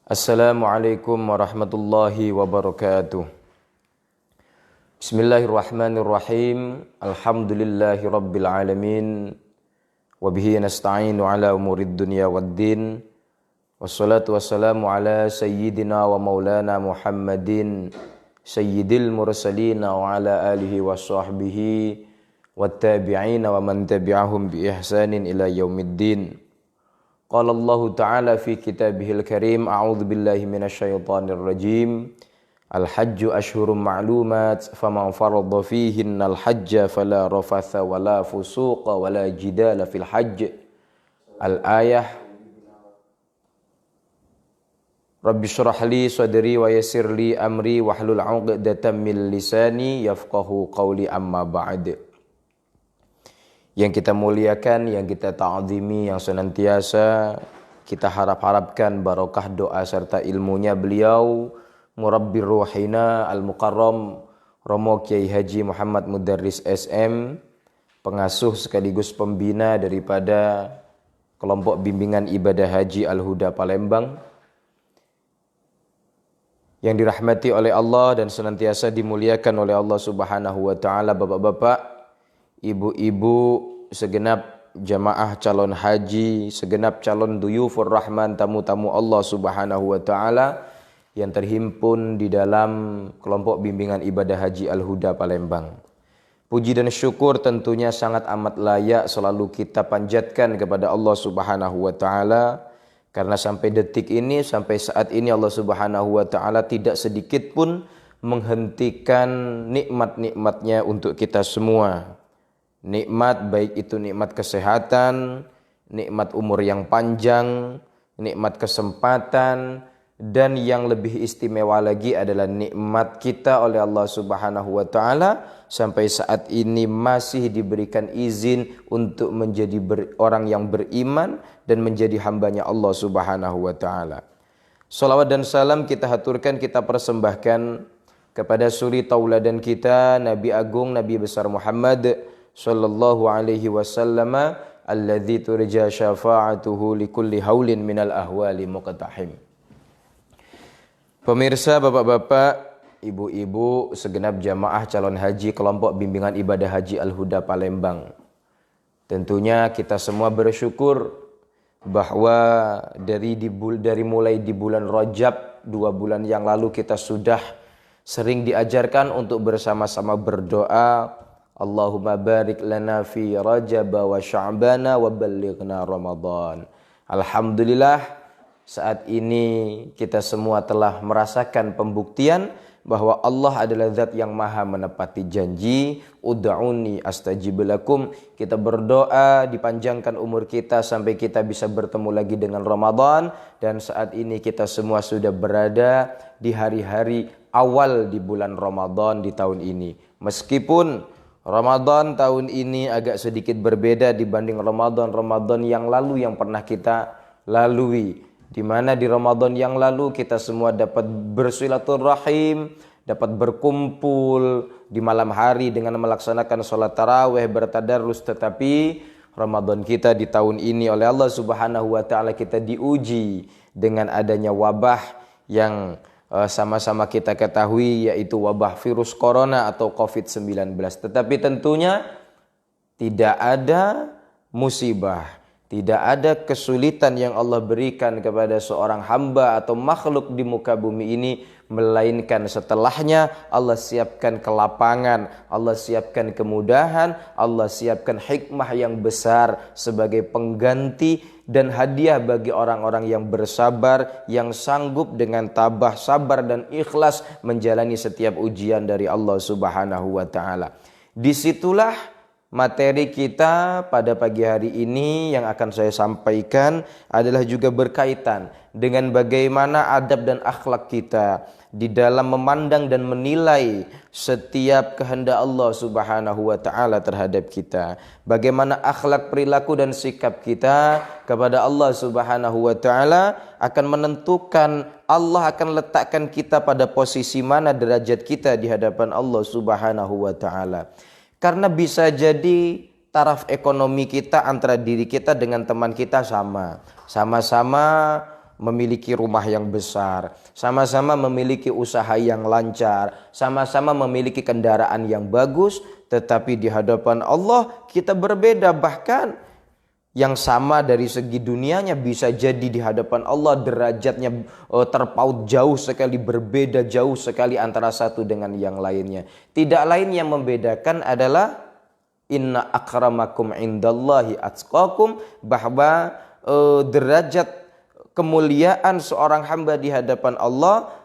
Assalamualaikum warahmatullahi wabarakatuh. Bismillahirrahmanirrahim. Alhamdulillahi rabbil alamin. Wabihi nasta'inu ala umurid dunya waddin. Wassalatu wassalamu ala sayyidina wa maulana Muhammadin sayyidil mursalina wa ala alihi wa sahbihi wattabi'ina wa man tabi'ahum bi ihsanin ila yaumiddin. Qala Allah Ta'ala fi kitabihil karim, a'udzu billahi minasyaitonir rajim. Al-hajju ashhurum ma'lumat, faman farada fihinnal hajja fala rafatha wala fusuqa wala jidala fil hajj. Al-ayah. Rabbi shrah li sadri wa yassir li amri wahlul 'uqdatam min lisani yafqahu qawli, amma ba'd. Yang kita muliakan, yang kita ta'zimi, yang senantiasa kita harapkan barokah doa serta ilmunya beliau Murabbir Ruhina Al-Mukarram Romo Kiai Haji Muhammad Mudarris SM, pengasuh sekaligus pembina daripada kelompok bimbingan ibadah haji Al-Huda Palembang, yang dirahmati oleh Allah dan senantiasa dimuliakan oleh Allah Subhanahu wa taala. Bapak-bapak, ibu-ibu, segenap jamaah calon haji, segenap calon duyufur rahman, tamu-tamu Allah Subhanahu wa taala yang terhimpun di dalam kelompok bimbingan ibadah haji Al-Huda Palembang. Puji dan syukur tentunya sangat amat layak selalu kita panjatkan kepada Allah Subhanahu wa taala, karena sampai detik ini, sampai saat ini Allah Subhanahu wa taala tidak sedikit pun menghentikan nikmat-nikmatnya untuk kita semua. Nikmat baik itu nikmat kesehatan, nikmat umur yang panjang, nikmat kesempatan, dan yang lebih istimewa lagi adalah nikmat kita oleh Allah Subhanahu wa taala sampai saat ini masih diberikan izin untuk menjadi orang yang beriman dan menjadi hambanya Allah Subhanahu wa taala. Salawat dan salam kita haturkan, kita persembahkan kepada suri tauladan kita, Nabi Agung, Nabi besar Muhammad sallallahu alaihi wasallam, alladzi turja syafa'atuhu likulli haulin minal ahwali muqtahim. Pemirsa, bapak-bapak, ibu-ibu, segenap jamaah calon haji kelompok bimbingan ibadah haji Al-Huda Palembang. Tentunya kita semua bersyukur bahwa dari mulai di bulan Rajab 2 bulan yang lalu kita sudah sering diajarkan untuk bersama-sama berdoa, Allahumma barik lana fi Rajab wa Sya'bana wa ballighna Ramadan. Alhamdulillah, saat ini kita semua telah merasakan pembuktian bahwa Allah adalah zat yang maha menepati janji. Ud'uni astajib lakum. Kita berdoa dipanjangkan umur kita sampai kita bisa bertemu lagi dengan Ramadan, dan saat ini kita semua sudah berada di hari-hari awal di bulan Ramadan di tahun ini. Meskipun Ramadan tahun ini agak sedikit berbeda dibanding Ramadan yang lalu yang pernah kita lalui, di mana di Ramadan yang lalu kita semua dapat bersilaturahim, dapat berkumpul di malam hari dengan melaksanakan sholat tarawih, bertadarus. Tetapi Ramadan kita di tahun ini oleh Allah Subhanahu wa taala kita diuji dengan adanya wabah yang sama-sama kita ketahui, yaitu wabah virus corona atau COVID-19. Tetapi tentunya tidak ada musibah, tidak ada kesulitan yang Allah berikan kepada seorang hamba atau makhluk di muka bumi ini, melainkan setelahnya Allah siapkan kelapangan, Allah siapkan kemudahan, Allah siapkan hikmah yang besar sebagai pengganti dan hadiah bagi orang-orang yang bersabar, yang sanggup dengan tabah, sabar dan ikhlas menjalani setiap ujian dari Allah Subhanahu wa taala. Disitulah materi kita pada pagi hari ini yang akan saya sampaikan adalah juga berkaitan dengan bagaimana adab dan akhlak kita di dalam memandang dan menilai setiap kehendak Allah Subhanahu wa taala terhadap kita. Bagaimana akhlak, perilaku dan sikap kita kepada Allah Subhanahu wa taala akan menentukan, Allah akan letakkan kita pada posisi mana derajat kita di hadapan Allah Subhanahu wa taala. Karena bisa jadi taraf ekonomi kita antara diri kita dengan teman kita sama-sama memiliki rumah yang besar, sama-sama memiliki usaha yang lancar, sama-sama memiliki kendaraan yang bagus, tetapi di hadapan Allah kita berbeda. Bahkan yang sama dari segi dunianya bisa jadi di hadapan Allah derajatnya terpaut jauh sekali, berbeda jauh sekali antara satu dengan yang lainnya. Tidak lain yang membedakan adalah inna akramakum indallahi atqakum, bahwa derajat kemuliaan seorang hamba di hadapan Allah,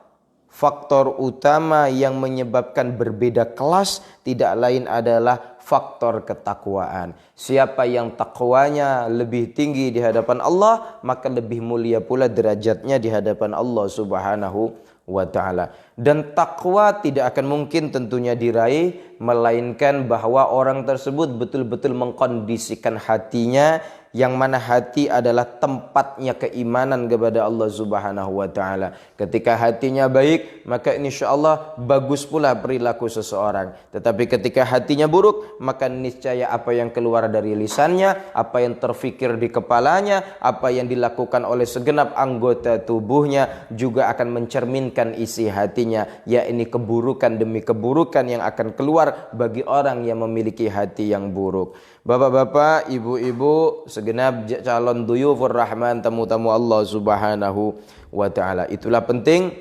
faktor utama yang menyebabkan berbeda kelas tidak lain adalah faktor ketakwaan. Siapa yang takwanya lebih tinggi di hadapan Allah, maka lebih mulia pula derajatnya di hadapan Allah Subhanahu wa ta'ala. Dan takwa tidak akan mungkin tentunya diraih melainkan bahwa orang tersebut betul-betul mengkondisikan hatinya, yang mana hati adalah tempatnya keimanan kepada Allah Subhanahu wa ta'ala. Ketika hatinya baik, maka insyaallah bagus pula perilaku seseorang. Tetapi ketika hatinya buruk, maka niscaya apa yang keluar dari lisannya, apa yang terfikir di kepalanya, apa yang dilakukan oleh segenap anggota tubuhnya juga akan mencerminkan isi hatinya, yakni keburukan demi keburukan yang akan keluar bagi orang yang memiliki hati yang buruk. Bapak-bapak, ibu-ibu, segenap calon duyufur rahman, tamu-tamu Allah Subhanahu wa ta'ala. Itulah penting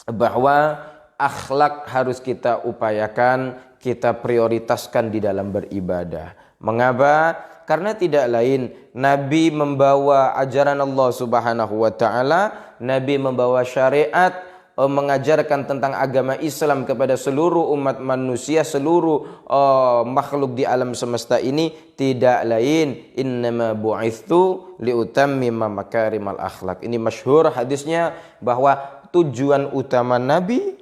bahwa akhlak harus kita upayakan, kita prioritaskan di dalam beribadah. Mengapa? Karena tidak lain Nabi membawa ajaran Allah Subhanahu wa ta'ala, Nabi membawa syariat, mengajarkan tentang agama Islam kepada seluruh umat manusia, seluruh makhluk di alam semesta ini, tidak lain innama bu'itsu liutammima makarimal akhlak. Ini masyhur hadisnya bahwa tujuan utama Nabi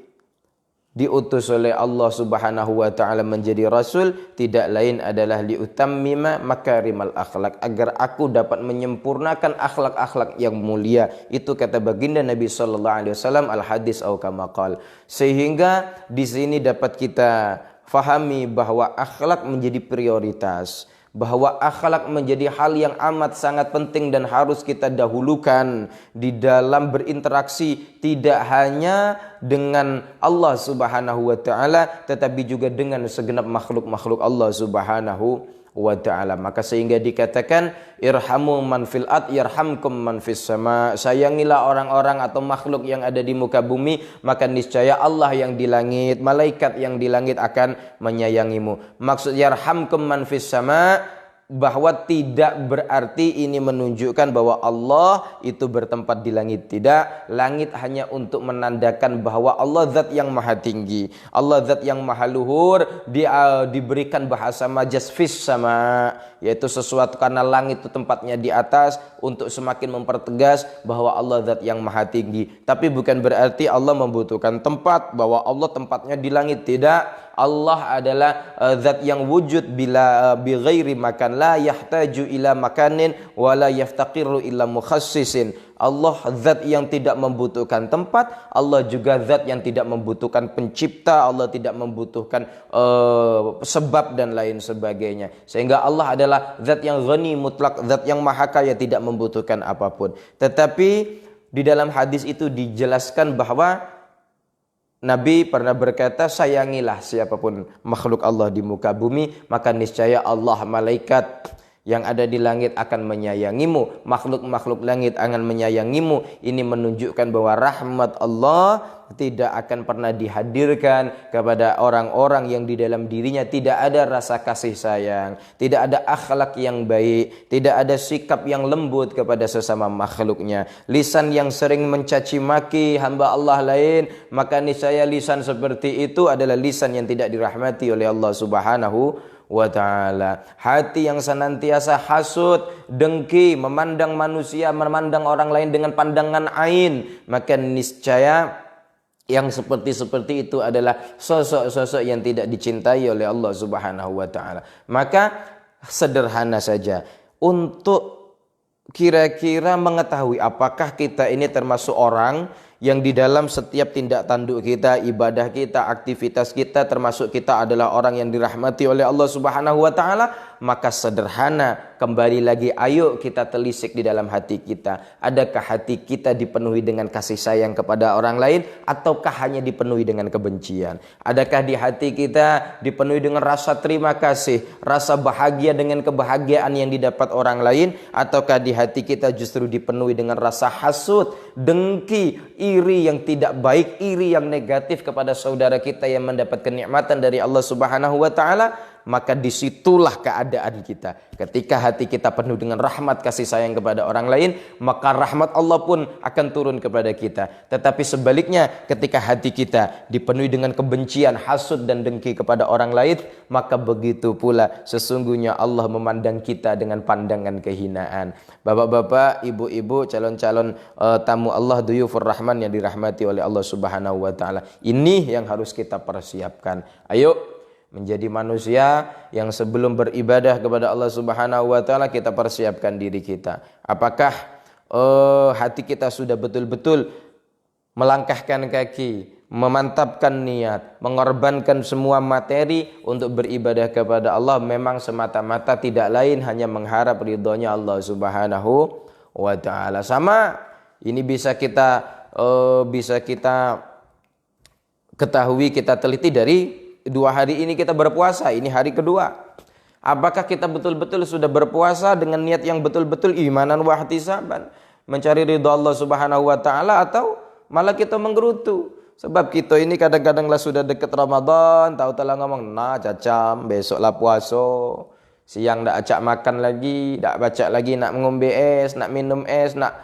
diutus oleh Allah Subhanahu wa ta'ala menjadi rasul tidak lain adalah liutammima makarimal akhlak, agar aku dapat menyempurnakan akhlak-akhlak yang mulia. Itu kata baginda Nabi sallallahu alaihi wasallam, al hadis au kama qala. Sehingga di sini dapat kita fahami bahwa akhlak menjadi prioritas, bahwa akhlak menjadi hal yang amat sangat penting dan harus kita dahulukan di dalam berinteraksi, tidak hanya dengan Allah Subhanahu wa ta'ala, tetapi juga dengan segenap makhluk-makhluk Allah Subhanahu wa ta'ala. Maka sehingga dikatakan irhamu man fil ard yarhamkum man fis sama. Sayangilah orang-orang atau makhluk yang ada di muka bumi, maka niscaya Allah yang di langit, malaikat yang di langit akan menyayangimu. Maksud yarhamkum man fis sama, bahwa tidak berarti ini menunjukkan bahwa Allah itu bertempat di langit. Tidak, langit hanya untuk menandakan bahwa Allah zat yang maha tinggi, Allah zat yang maha luhur. Diberikan bahasa majaz fis sama, yaitu sesuatu karena langit itu tempatnya di atas, untuk semakin mempertegas bahwa Allah zat yang maha tinggi. Tapi bukan berarti Allah membutuhkan tempat, bahwa Allah tempatnya di langit. Tidak, Allah adalah zat yang wujud bila bighairi makan, la yahtaju ila makanin wa la yaftaqiru illa mukhassisin. Allah zat yang tidak membutuhkan tempat, Allah juga zat yang tidak membutuhkan pencipta, Allah tidak membutuhkan sebab dan lain sebagainya. Sehingga Allah adalah zat yang ghani mutlak, zat yang maha kaya, tidak membutuhkan apapun. Tetapi di dalam hadis itu dijelaskan bahwa Nabi pernah berkata, sayangilah siapapun makhluk Allah di muka bumi, maka niscaya Allah, malaikat yang ada di langit akan menyayangimu, makhluk-makhluk langit akan menyayangimu. Ini menunjukkan bahwa rahmat Allah tidak akan pernah dihadirkan kepada orang-orang yang di dalam dirinya tidak ada rasa kasih sayang, tidak ada akhlak yang baik, tidak ada sikap yang lembut kepada sesama makhluknya. Lisan yang sering mencaci maki hamba Allah lain, maka niscaya lisan seperti itu adalah lisan yang tidak dirahmati oleh Allah Subhanahu wa ta'ala. Hati yang senantiasa hasud, dengki, memandang manusia, memandang orang lain dengan pandangan ain, maka niscaya yang seperti itu adalah sosok-sosok yang tidak dicintai oleh Allah Subhanahu wa ta'ala. Maka sederhana saja, untuk kira-kira mengetahui apakah kita ini termasuk orang yang di dalam setiap tindak tanduk kita, ibadah kita, aktivitas kita, termasuk kita adalah orang yang dirahmati oleh Allah Subhanahu wa taala, maka sederhana, kembali lagi ayo kita telisik di dalam hati kita. Adakah hati kita dipenuhi dengan kasih sayang kepada orang lain ataukah hanya dipenuhi dengan kebencian? Adakah di hati kita dipenuhi dengan rasa terima kasih, rasa bahagia dengan kebahagiaan yang didapat orang lain, ataukah di hati kita justru dipenuhi dengan rasa hasud, dengki, iri yang tidak baik, iri yang negatif kepada saudara kita yang mendapat kenikmatan dari Allah Subhanahu wa taala? Maka disitulah keadaan kita. Ketika hati kita penuh dengan rahmat kasih sayang kepada orang lain, maka rahmat Allah pun akan turun kepada kita. Tetapi sebaliknya, ketika hati kita dipenuhi dengan kebencian, hasud dan dengki kepada orang lain, maka begitu pula sesungguhnya Allah memandang kita dengan pandangan kehinaan. Bapak-bapak, ibu-ibu, calon-calon tamu Allah, duyufur rahman yang dirahmati oleh Allah Subhanahu wa taala. Ini yang harus kita persiapkan. Ayo menjadi manusia yang sebelum beribadah kepada Allah Subhanahu wa taala kita persiapkan diri kita. Apakah hati kita sudah betul-betul melangkahkan kaki, memantapkan niat, mengorbankan semua materi untuk beribadah kepada Allah memang semata-mata tidak lain hanya mengharap ridhonya Allah Subhanahu wa taala. Sama ini bisa kita ketahui, kita teliti dari 2 hari ini kita berpuasa, ini hari kedua. Apakah kita betul-betul sudah berpuasa dengan niat yang betul-betul imanan wa ihtisaban, mencari ridha Allah Subhanahu wa taala, atau malah kita menggerutu? Sebab kita ini kadang-kadanglah sudah dekat Ramadan, tahu-tahu ngomong, nah cacam, besoklah puasa. Siang dak acak makan lagi, dak baca lagi, nak ngombe es, nak minum es, nak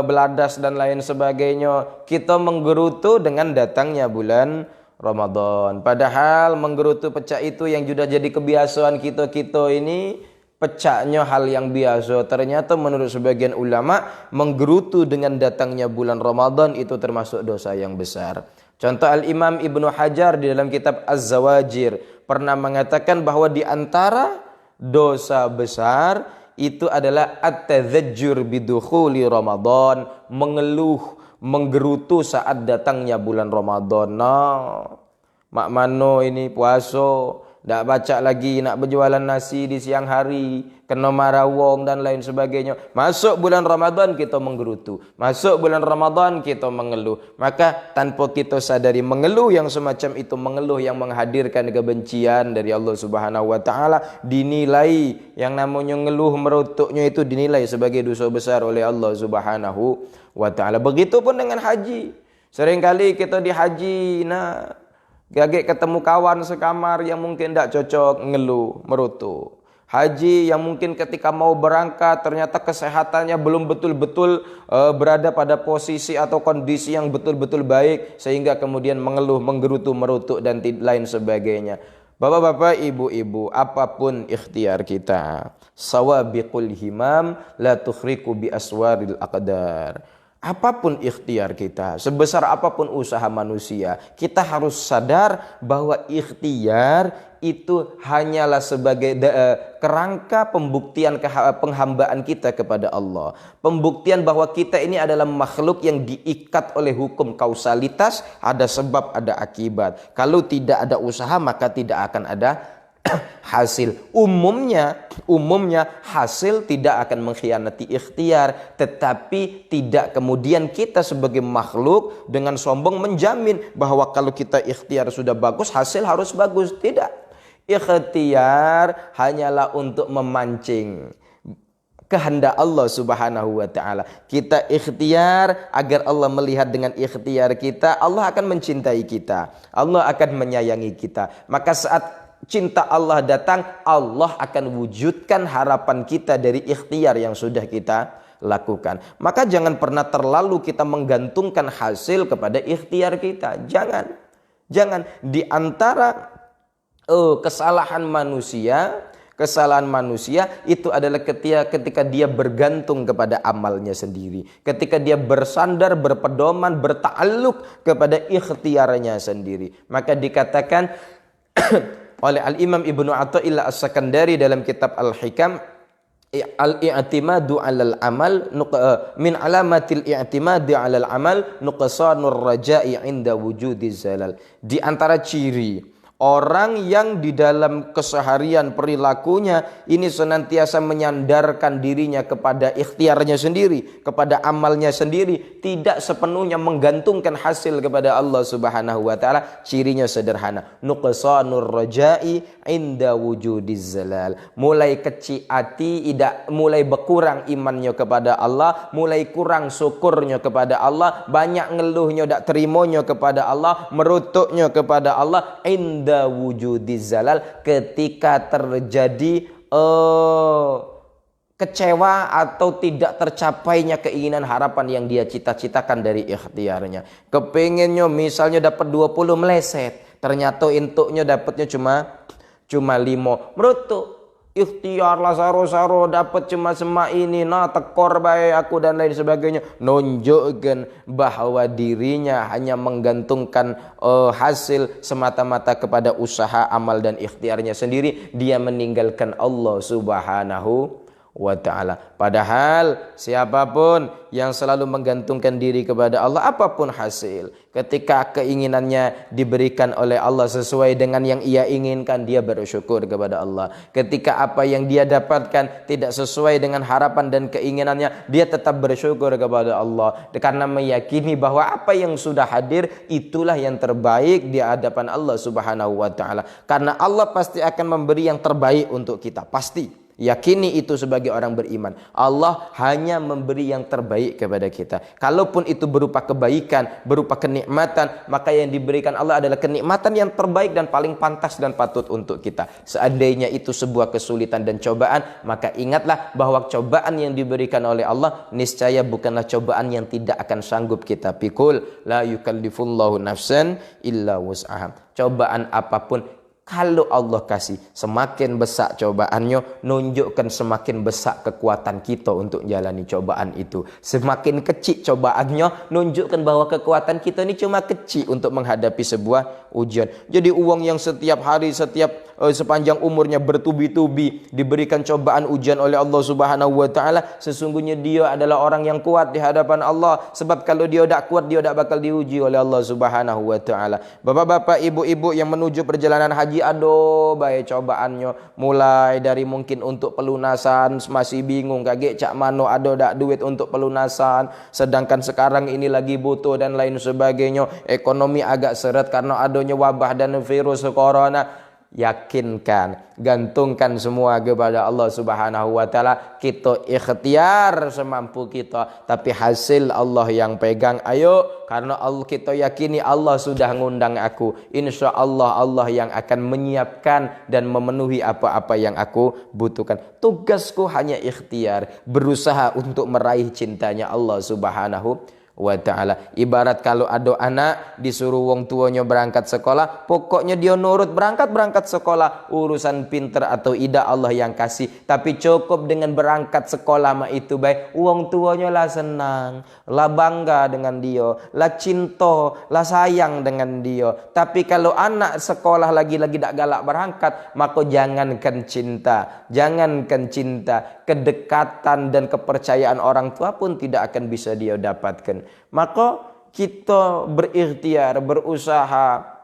beladas dan lain sebagainya. Kita menggerutu dengan datangnya bulan Ramadan. Padahal menggerutu pecah itu yang sudah jadi kebiasaan kita ini, pecahnya hal yang biasa. Ternyata menurut sebagian ulama, menggerutu dengan datangnya bulan Ramadan itu termasuk dosa yang besar. Contoh Al-Imam Ibnu Hajar di dalam kitab Az-Zawajir pernah mengatakan bahwa di antara dosa besar itu adalah at-tadzajjur bidukhuli Ramadan, mengeluh, menggerutu saat datangnya bulan Ramadan. Mak mano ini puasa, dak baca lagi, nak berjualan nasi di siang hari, kena marah wong dan lain sebagainya. Masuk bulan Ramadan kita menggerutu, masuk bulan Ramadan kita mengeluh. Maka tanpa kita sadari, mengeluh yang semacam itu, mengeluh yang menghadirkan kebencian dari Allah Subhanahu wa taala, dinilai yang namanya ngeluh merutuknya itu dinilai sebagai dosa besar oleh Allah Subhanahu wa ta'ala. Begitupun dengan haji. Seringkali kita di haji, gagek ketemu kawan sekamar yang mungkin tidak cocok, ngeluh, merutu. Haji yang mungkin ketika mau berangkat ternyata kesehatannya belum betul-betul berada pada posisi atau kondisi yang betul-betul baik, sehingga kemudian mengeluh, menggerutu, merutuk dan lain sebagainya. Bapak-bapak, ibu-ibu, apapun ikhtiar kita, sawabiqul himam la tukhriku bi aswaril aqdar. Apapun ikhtiar kita, sebesar apapun usaha manusia, kita harus sadar bahwa ikhtiar itu hanyalah sebagai kerangka pembuktian penghambaan kita kepada Allah. Pembuktian bahwa kita ini adalah makhluk yang diikat oleh hukum kausalitas, ada sebab, ada akibat. Kalau tidak ada usaha, maka tidak akan ada hasil. Umumnya hasil tidak akan mengkhianati ikhtiar, tetapi tidak kemudian kita sebagai makhluk dengan sombong menjamin bahwa kalau kita ikhtiar sudah bagus, hasil harus bagus. Tidak. Ikhtiar hanyalah untuk memancing kehendak Allah Subhanahu wa taala. Kita ikhtiar agar Allah melihat dengan ikhtiar kita, Allah akan mencintai kita, Allah akan menyayangi kita. Maka saat cinta Allah datang, Allah akan wujudkan harapan kita dari ikhtiar yang sudah kita lakukan. Maka jangan pernah terlalu kita menggantungkan hasil kepada ikhtiar kita. Jangan. Di antara kesalahan manusia itu adalah ketika dia bergantung kepada amalnya sendiri, ketika dia bersandar, berpedoman, bertakluk kepada ikhtiarnya sendiri. Maka dikatakan oleh Al-Imam Ibnu Athaillah As-Sakandari dalam kitab Al-Hikam, al-i'timadu 'alal amal min alamatil i'timadi 'alal amal nuqsanur raja'i 'inda wujudiz zalal. Di antara ciri orang yang di dalam keseharian perilakunya ini senantiasa menyandarkan dirinya kepada ikhtiarnya sendiri, kepada amalnya sendiri, tidak sepenuhnya menggantungkan hasil kepada Allah Subhanahu wa taala. Cirinya sederhana, nuqsanur raja'i inda wujudiz zalal. Mulai kecil hati, mulai berkurang imannya kepada Allah, mulai kurang syukurnya kepada Allah, banyak ngeluhnya, tak terimonya kepada Allah, merutuknya kepada Allah, inda wujudiz zalal, ketika terjadi kecewa atau tidak tercapainya keinginan harapan yang dia cita-citakan dari ikhtiarnya. Kepengennya misalnya dapat 20 meleset, ternyata intuknya dapatnya cuma 5. Merutuk, ikhtiar lah saro-saro dapat cuma semak ini, nah tekor baik aku dan lain sebagainya, nunjukkan bahwa dirinya hanya menggantungkan hasil semata-mata kepada usaha, amal dan ikhtiarnya sendiri. Dia meninggalkan Allah Subhanahu wa ta'ala. Padahal siapapun yang selalu menggantungkan diri kepada Allah, apapun hasil, ketika keinginannya diberikan oleh Allah sesuai dengan yang ia inginkan, dia bersyukur kepada Allah. Ketika apa yang dia dapatkan tidak sesuai dengan harapan dan keinginannya, dia tetap bersyukur kepada Allah, karena meyakini bahwa apa yang sudah hadir itulah yang terbaik di hadapan Allah Subhanahu wa ta'ala. Karena Allah pasti akan memberi yang terbaik untuk kita, pasti. Yakini itu sebagai orang beriman. Allah hanya memberi yang terbaik kepada kita. Kalaupun itu berupa kebaikan, berupa kenikmatan, maka yang diberikan Allah adalah kenikmatan yang terbaik dan paling pantas dan patut untuk kita. Seandainya itu sebuah kesulitan dan cobaan, maka ingatlah bahwa cobaan yang diberikan oleh Allah niscaya bukanlah cobaan yang tidak akan sanggup kita pikul. La yukallifullahu nafsan illa wus'aha. Cobaan apapun, kalau Allah kasih, semakin besar cobaannya, nunjukkan semakin besar kekuatan kita untuk jalani cobaan itu. Semakin kecil cobaannya, nunjukkan bahwa kekuatan kita ini cuma kecil untuk menghadapi sebuah ujian. Jadi uang yang setiap hari, sepanjang umurnya bertubi-tubi diberikan cobaan ujian oleh Allah Subhanahu wa ta'ala, sesungguhnya dia adalah orang yang kuat di hadapan Allah. Sebab kalau dia tak kuat, dia tak bakal diuji oleh Allah Subhanahu wa ta'ala. Bapak-bapak, ibu-ibu yang menuju perjalanan haji, aduh baik cobaannya, mulai dari mungkin untuk pelunasan masih bingung kaget cak mano ada dak duit untuk pelunasan, sedangkan sekarang ini lagi butuh dan lain sebagainya, ekonomi agak seret karena adanya wabah dan virus corona. Yakinkan, gantungkan semua kepada Allah Subhanahu wa ta'ala. Kita ikhtiar semampu kita, tapi hasil Allah yang pegang. Ayo, karena Allah, kita yakini Allah sudah ngundang aku, insya Allah Allah yang akan menyiapkan dan memenuhi apa-apa yang aku butuhkan. Tugasku hanya ikhtiar, berusaha untuk meraih cintanya Allah Subhanahu wa ta'ala. Ibarat kalau ada anak disuruh wong tuanya berangkat sekolah, pokoknya dia nurut berangkat sekolah. Urusan pinter atau tidak Allah yang kasih, tapi cukup dengan berangkat sekolah mah itu baik. Wong tuanya lah senang, lah bangga dengan dia, lah cinta, lah sayang dengan dia. Tapi kalau anak sekolah lagi-lagi tak galak berangkat, maka jangankan cinta, kedekatan dan kepercayaan orang tua pun tidak akan bisa dia dapatkan. Maka kita berikhtiar, berusaha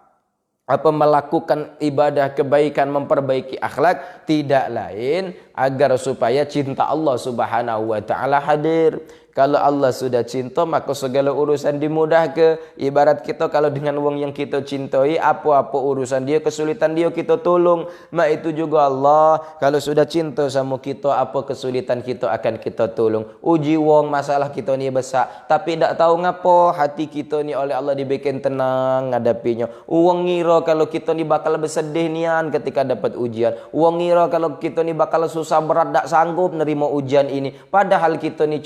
melakukan ibadah kebaikan, memperbaiki akhlak, tidak lain agar supaya cinta Allah Subhanahu wa ta'ala hadir. Kalau Allah sudah cinta, maka segala urusan dimudahkan. Ibarat kita kalau dengan wong yang kita cintai, apa-apa urusan dia, kesulitan dia kita tolong. Mak itu juga Allah, kalau sudah cinta sama kita, apa kesulitan kita akan kita tolong. Uji wong masalah kita ni besar, tapi tak tahu ngapo hati kita ni oleh Allah dibikin tenang ngadapinya. Wong ngira kalau kita ni bakal bersedih nian ketika dapat ujian. Wong ngira kalau kita ni bakal susah berat, tak sanggup nerima ujian ini. Padahal kita ni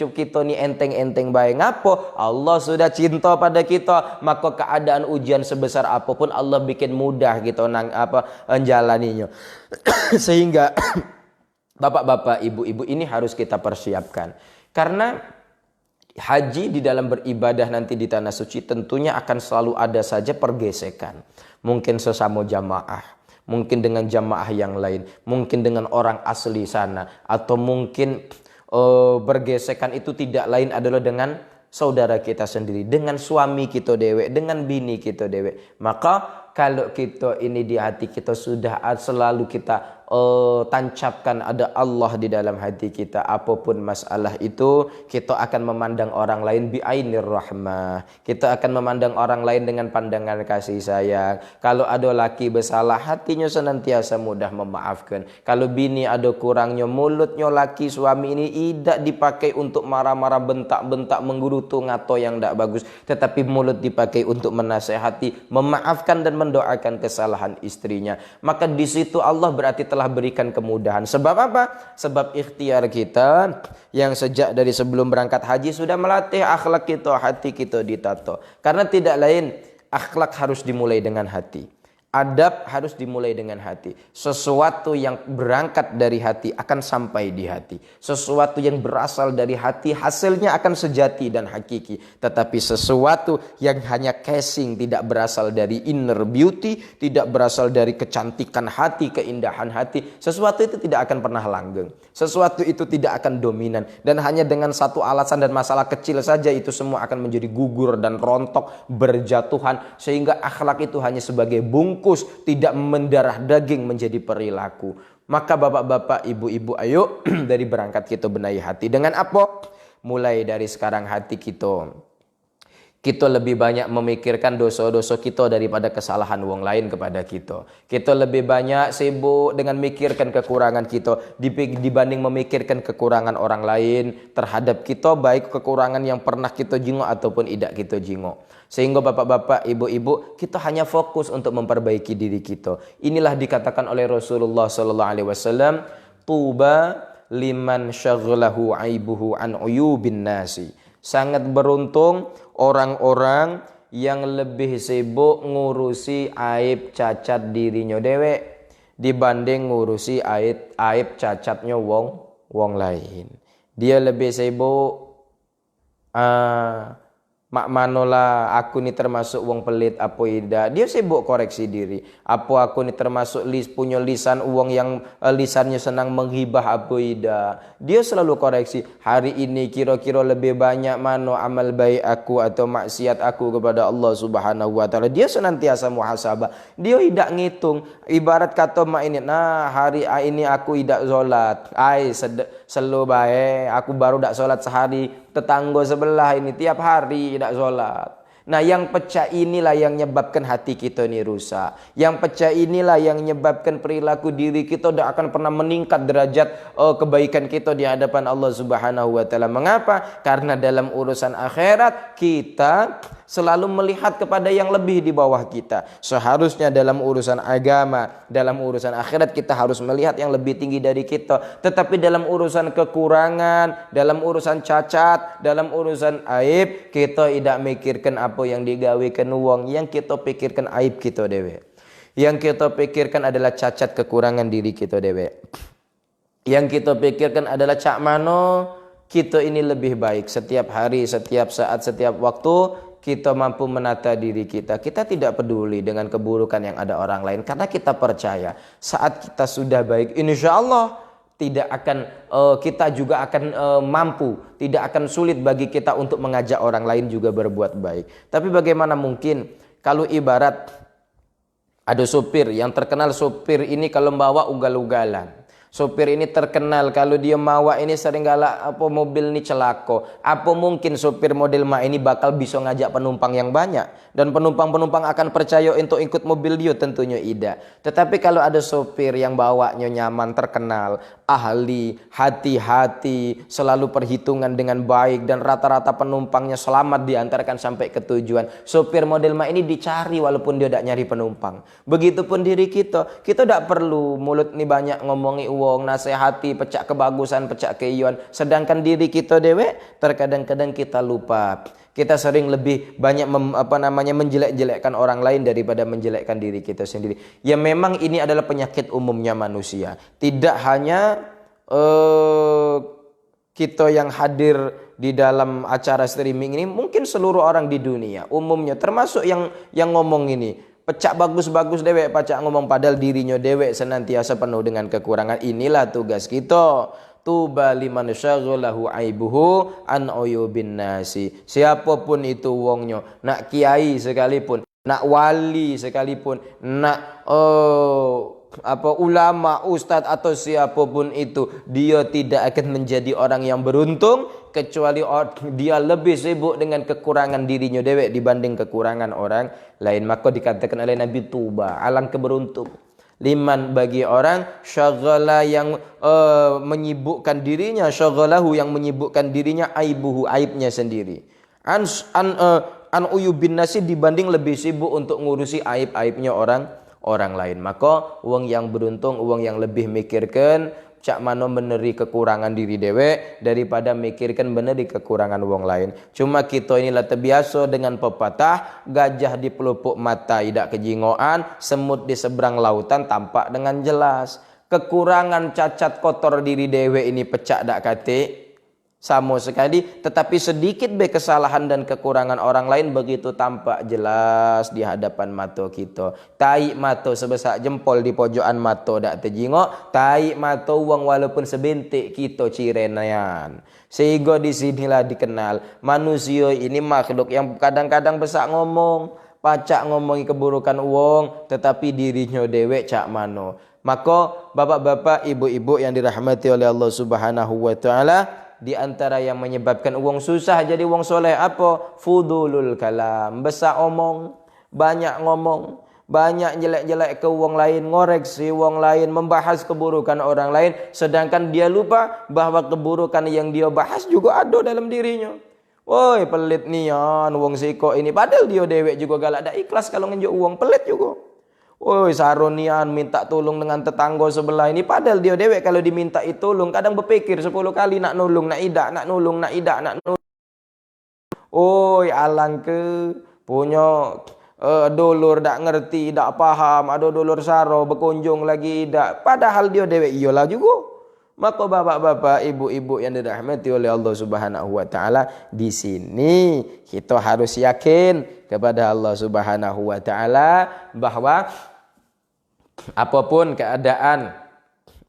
enteng-enteng baik. Ngapo? Allah sudah cinta pada kita, maka keadaan ujian sebesar apapun Allah bikin mudah gitu menjalaninya. Sehingga bapak-bapak, ibu-ibu ini harus kita persiapkan. Karena haji di dalam beribadah nanti di tanah suci tentunya akan selalu ada saja pergesekan. Mungkin sesama jamaah, mungkin dengan jamaah yang lain, mungkin dengan orang asli sana, atau mungkin bergesekan itu tidak lain adalah dengan saudara kita sendiri, dengan suami kita dewek, dengan bini kita dewek. Maka kalau kita ini di hati kita sudah selalu kita tancapkan ada Allah di dalam hati kita, apapun masalah itu kita akan memandang orang lain bi'ainir rahmah, kita akan memandang orang lain dengan pandangan kasih sayang. Kalau ada laki bersalah, hatinya senantiasa mudah memaafkan. Kalau bini ada kurangnya, mulutnya laki suami ini tidak dipakai untuk marah-marah, bentak-bentak, menggerutu ngato yang tidak bagus, tetapi mulut dipakai untuk menasehati, memaafkan dan mendoakan kesalahan istrinya. Maka di situ Allah berarti telah berikan kemudahan. Sebab apa? Sebab ikhtiar kita yang sejak dari sebelum berangkat haji sudah melatih akhlak kita, hati kita ditato. Karena tidak lain, akhlak harus dimulai dengan hati. Adab harus dimulai dengan hati. Sesuatu yang berangkat dari hati akan sampai di hati. Sesuatu yang berasal dari hati hasilnya akan sejati dan hakiki. Tetapi sesuatu yang hanya casing, tidak berasal dari inner beauty, tidak berasal dari kecantikan hati, keindahan hati, sesuatu itu tidak akan pernah langgeng. Sesuatu itu tidak akan dominan. Dan hanya dengan satu alasan dan masalah kecil saja itu semua akan menjadi gugur dan rontok, berjatuhan. Sehingga akhlak itu hanya sebagai bungkus, tidak mendarah daging menjadi perilaku. Maka bapak-bapak, ibu-ibu, ayo dari berangkat kita benahi hati. Dengan apa? Mulai dari sekarang hati kita lebih banyak memikirkan dosa-dosa kita daripada kesalahan wong lain kepada kita. Kita lebih banyak sibuk dengan memikirkan kekurangan kita dibanding memikirkan kekurangan orang lain terhadap kita, baik kekurangan yang pernah kita jingok ataupun tidak kita jingok. Sehingga bapak-bapak, ibu-ibu, kita hanya fokus untuk memperbaiki diri kita. Inilah dikatakan oleh Rasulullah SAW, tuba liman syaghalahu aibuhu an uyubin nasi. Sangat beruntung orang-orang yang lebih sibuk ngurusi aib cacat dirinya dewek dibanding ngurusi aib cacatnya wong lain. Dia lebih sibuk mak manola aku ni termasuk wong pelit apa ida. Dia sibuk koreksi diri. Apa aku ni termasuk punya lisan uang yang lisannya senang menghibah apa ida. Dia selalu koreksi. Hari ini kira-kira lebih banyak mano amal baik aku atau maksiat aku kepada Allah Subhanahu wa taala. Dia senantiasa muhasabah. Dia tidak ngitung. Ibarat kata mak ini, nah hari ini aku tidak solat. Selo bae aku baru dak solat sehari. Tetangga sebelah ini tiap hari tidak sholat. Nah yang pecah inilah yang menyebabkan hati kita ini rusak. Yang pecah inilah yang menyebabkan perilaku diri kita tidak akan pernah meningkat derajat kebaikan kita di hadapan Allah Subhanahu wa taala. Mengapa? Karena dalam urusan akhirat kita selalu melihat kepada yang lebih di bawah kita. Seharusnya dalam urusan agama, dalam urusan akhirat kita harus melihat yang lebih tinggi dari kita. Tetapi dalam urusan kekurangan, dalam urusan cacat, dalam urusan aib, kita tidak mikirkan apa yang digawekan uang. Yang kita pikirkan aib kita dewe. Yang kita pikirkan adalah cacat kekurangan diri kita dewe. Yang kita pikirkan adalah cak mano kita ini lebih baik. Setiap hari, setiap saat, setiap waktu kita mampu menata diri kita. Kita tidak peduli dengan keburukan yang ada orang lain. Karena kita percaya saat kita sudah baik, insya Allah tidak akan kita juga akan mampu. Tidak akan sulit bagi kita untuk mengajak orang lain juga berbuat baik. Tapi bagaimana mungkin kalau ibarat ada sopir yang terkenal, sopir ini kalau membawa ugal-ugalan. Sopir ini terkenal kalau dia mawa ini sering galak apa mobil ini celaka. Apa mungkin sopir model ma ini bakal bisa ngajak penumpang yang banyak dan penumpang-penumpang akan percaya untuk ikut mobil dia? Tentunya tidak. Tetapi kalau ada sopir yang bawanya nyaman, terkenal, ahli, hati-hati, selalu perhitungan dengan baik dan rata-rata penumpangnya selamat diantarkan sampai ke tujuan. Sopir model ma ini dicari walaupun dia tidak nyari penumpang. Begitupun diri kita. Kita tidak perlu mulut ini banyak ngomongi uang, nasihati, pecah kebagusan, pecah keiuan. Sedangkan diri kita dewek terkadang-kadang kita lupa. Kita sering lebih banyak menjelek-jelekkan orang lain daripada menjelekkan diri kita sendiri. Ya memang ini adalah penyakit umumnya manusia. Tidak hanya kita yang hadir di dalam acara streaming ini, mungkin seluruh orang di dunia umumnya, termasuk yang ngomong ini. Pecak bagus-bagus dewek pacak ngomong padahal dirinya dewek senantiasa penuh dengan kekurangan. Inilah tugas kita. Tuba liman syaghalahu aibuhu an uyubin nasi. Siapapun itu wongnya, nak kiai sekalipun, nak wali sekalipun, nak ulama, ustadz atau siapapun itu, dia tidak akan menjadi orang yang beruntung kecuali dia lebih sibuk dengan kekurangan dirinya dewek dibanding kekurangan orang lain. Maka dikatakan oleh Nabi, tuba, alangkah beruntung liman bagi orang syaghala yang menyibukkan dirinya, syaghalahu yang menyibukkan dirinya, aibuhu aibnya sendiri, an uyubin nasi dibanding lebih sibuk untuk ngurusi aib-aibnya orang lain. Maka wong yang beruntung, wong yang lebih mikirkan cak mano meneri kekurangan diri dewek daripada mikirkan meneri kekurangan wong lain. Cuma kita inilah terbiasa dengan pepatah, gajah di pelupuk mata tidak kejingoan, semut di seberang lautan tampak dengan jelas. Kekurangan cacat kotor diri dewek ini pecah dak kate sama sekali, tetapi sedikit be kesalahan dan kekurangan orang lain begitu tampak jelas di hadapan mata kita. Tai mata sebesar jempol di pojokan mata dak terjingok, tai mata wong walaupun sebentik kita cirenayan. Sehingga di sinilah dikenal manusia ini makhluk yang kadang-kadang besak ngomong, pacak ngomongi keburukan wong, tetapi dirinya dewek cak mano. Maka bapak-bapak, ibu-ibu yang dirahmati oleh Allah Subhanahu wa taala, di antara yang menyebabkan wong susah jadi wong soleh apa? Fudulul kalam, besar omong, banyak ngomong, banyak jelek-jelek ke wong lain, ngoreksi wong lain, membahas keburukan orang lain, sedangkan dia lupa bahwa keburukan yang dia bahas juga ada dalam dirinya. Woi, pelit nian wong siko ini, padahal dia dewek juga galak dak ikhlas kalau ngenjuk uang, pelit juga. Woi, saronian minta tolong dengan tetangga sebelah ini, padahal dia dewek kalau diminta tolong kadang berpikir 10 kali nak nulung, nak idak, nak nulung, nak idak, nak nulung. Oi, alang ke punya dulur dak ngerti, dak paham, ada dulur saro berkunjung lagi dak, padahal dia dewek iyalah juga. Maka bapak-bapak, ibu-ibu yang dirahmati oleh Allah Subhanahu wa taala, di sini kita harus yakin kepada Allah Subhanahu wa taala bahwa apapun keadaan,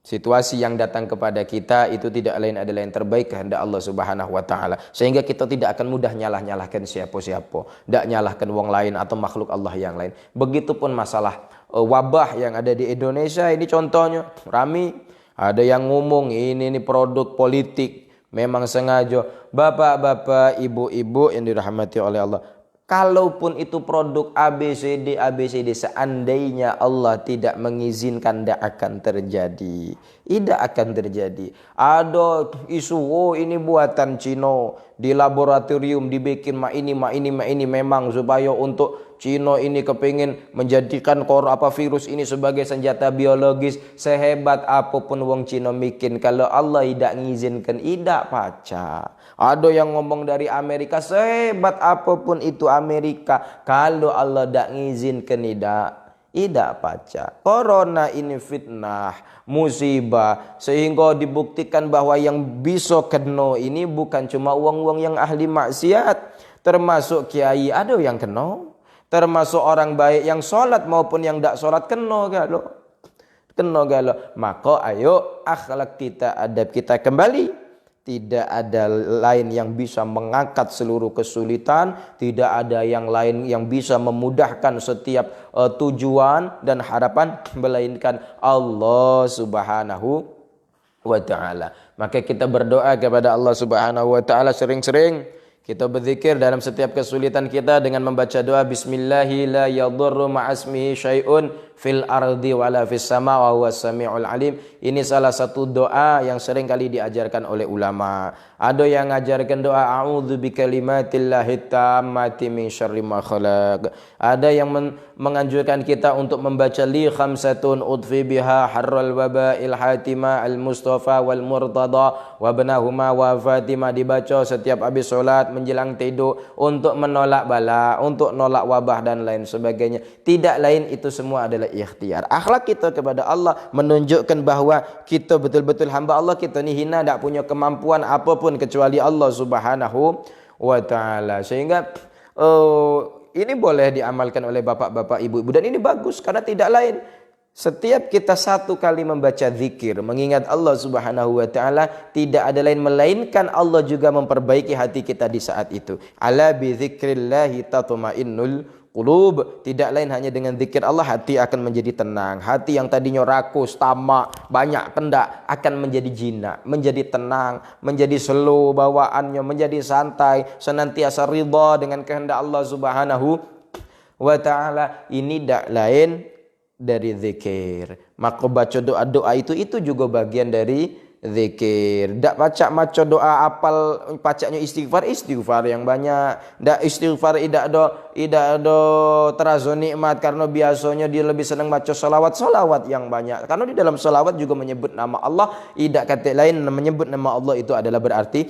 situasi yang datang kepada kita itu tidak lain adalah yang terbaik kehendak Allah Subhanahu wa taala. Sehingga kita tidak akan mudah nyalahkan siapa-siapa, tidak nyalahkan wong lain atau makhluk Allah yang lain. Begitupun masalah wabah yang ada di Indonesia ini contohnya, rami ada yang ngomong ini produk politik, memang sengaja. Bapak-bapak, ibu-ibu yang dirahmati oleh Allah, kalaupun itu produk ABCD, seandainya Allah tidak mengizinkan, tidak akan terjadi. Tidak akan terjadi. Ada isu, oh ini buatan Cina, di laboratorium dibikin ini memang supaya untuk Cina ini kepingin menjadikan virus ini sebagai senjata biologis. Sehebat apapun wong Cina bikin, kalau Allah tidak mengizinkan, tidak paca. Ada yang ngomong dari Amerika, sehebat apapun itu Amerika, kalau Allah tidak mengizinkan, tidak paca. Corona ini fitnah, musibah, sehingga dibuktikan bahwa yang bisa kena ini bukan cuma wong-wong yang ahli maksiat, termasuk kiai ada yang kena, termasuk orang baik yang sholat maupun yang tidak sholat kena galo. Maka ayo akhlak kita, adab kita kembali. Tidak ada lain yang bisa mengangkat seluruh kesulitan, tidak ada yang lain yang bisa memudahkan setiap tujuan dan harapan melainkan Allah Subhanahu wa taala. Maka kita berdoa kepada Allah Subhanahu wa taala sering-sering. Kita berzikir dalam setiap kesulitan kita dengan membaca doa Bismillahi la yadurru ma'asmihi syai'un fil ardi wala fis sama wa huwas samiul alim. Ini salah satu doa yang sering kali diajarkan oleh ulama. Ada yang mengajarkan doa a'udzu bikalimatillahi tammati min syarri ma khalaq. Ada yang menganjurkan kita untuk membaca li khamsatun udfi biha harral waba'il hatima al mustafa wal murtada wa banahuma wa fatima, dibaca setiap habis salat menjelang tidur untuk menolak bala, untuk nolak wabah dan lain sebagainya. Tidak lain itu semua adalah ikhtiar. Akhlak kita kepada Allah menunjukkan bahwa kita betul-betul hamba Allah, kita ni hina, tak punya kemampuan apapun kecuali Allah Subhanahu wa taala. Sehingga ini boleh diamalkan oleh bapak-bapak, ibu-ibu, dan ini bagus karena tidak lain. Setiap kita satu kali membaca zikir, mengingat Allah Subhanahu wa taala, tidak ada lain melainkan Allah juga memperbaiki hati kita di saat itu. Ala bi dzikrillahi tatmainnul qulub. Tidak lain hanya dengan zikir Allah hati akan menjadi tenang. Hati yang tadinya rakus, tamak, banyak kendak akan menjadi jinak, menjadi tenang, menjadi slow bawaannya, menjadi santai, senantiasa ridha dengan kehendak Allah Subhanahu wa taala. Ini tidak lain dari zikir. Maka baca doa-doa itu juga bagian dari zikir. Dak baca maca doa apal pacaknya istighfar yang banyak. Dak istighfar idak do terazo nikmat karena biasanya dia lebih senang baca salawat yang banyak. Karena di dalam salawat juga menyebut nama Allah. Idak kata lain menyebut nama Allah itu adalah berarti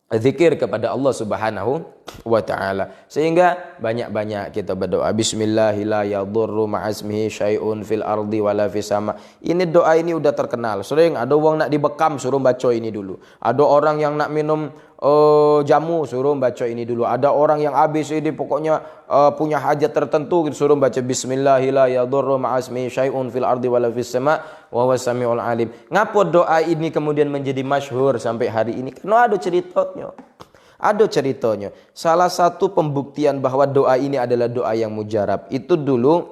zikir kepada Allah Subhanahu wa taala. Sehingga banyak-banyak kita berdoa bismillahirrahmanirrahim la yadurru ma'asmihi syai'un fil ardi wala fis sama. Ini doa ini udah terkenal. Sering ada orang nak dibekam suruh baca ini dulu. Ada orang yang nak minum jamu suruh baca ini dulu. Ada orang yang habis ini pokoknya punya hajat tertentu suruh baca bismillahirrahmanirrahim la yadurru ma'asmihi syai'un fil ardi wala fis sama wa huwas samiul alim. Ngapa doa ini kemudian menjadi masyhur sampai hari ini? Karena ada ceritanya. Ada ceritanya. Salah satu pembuktian bahwa doa ini adalah doa yang mujarab itu dulu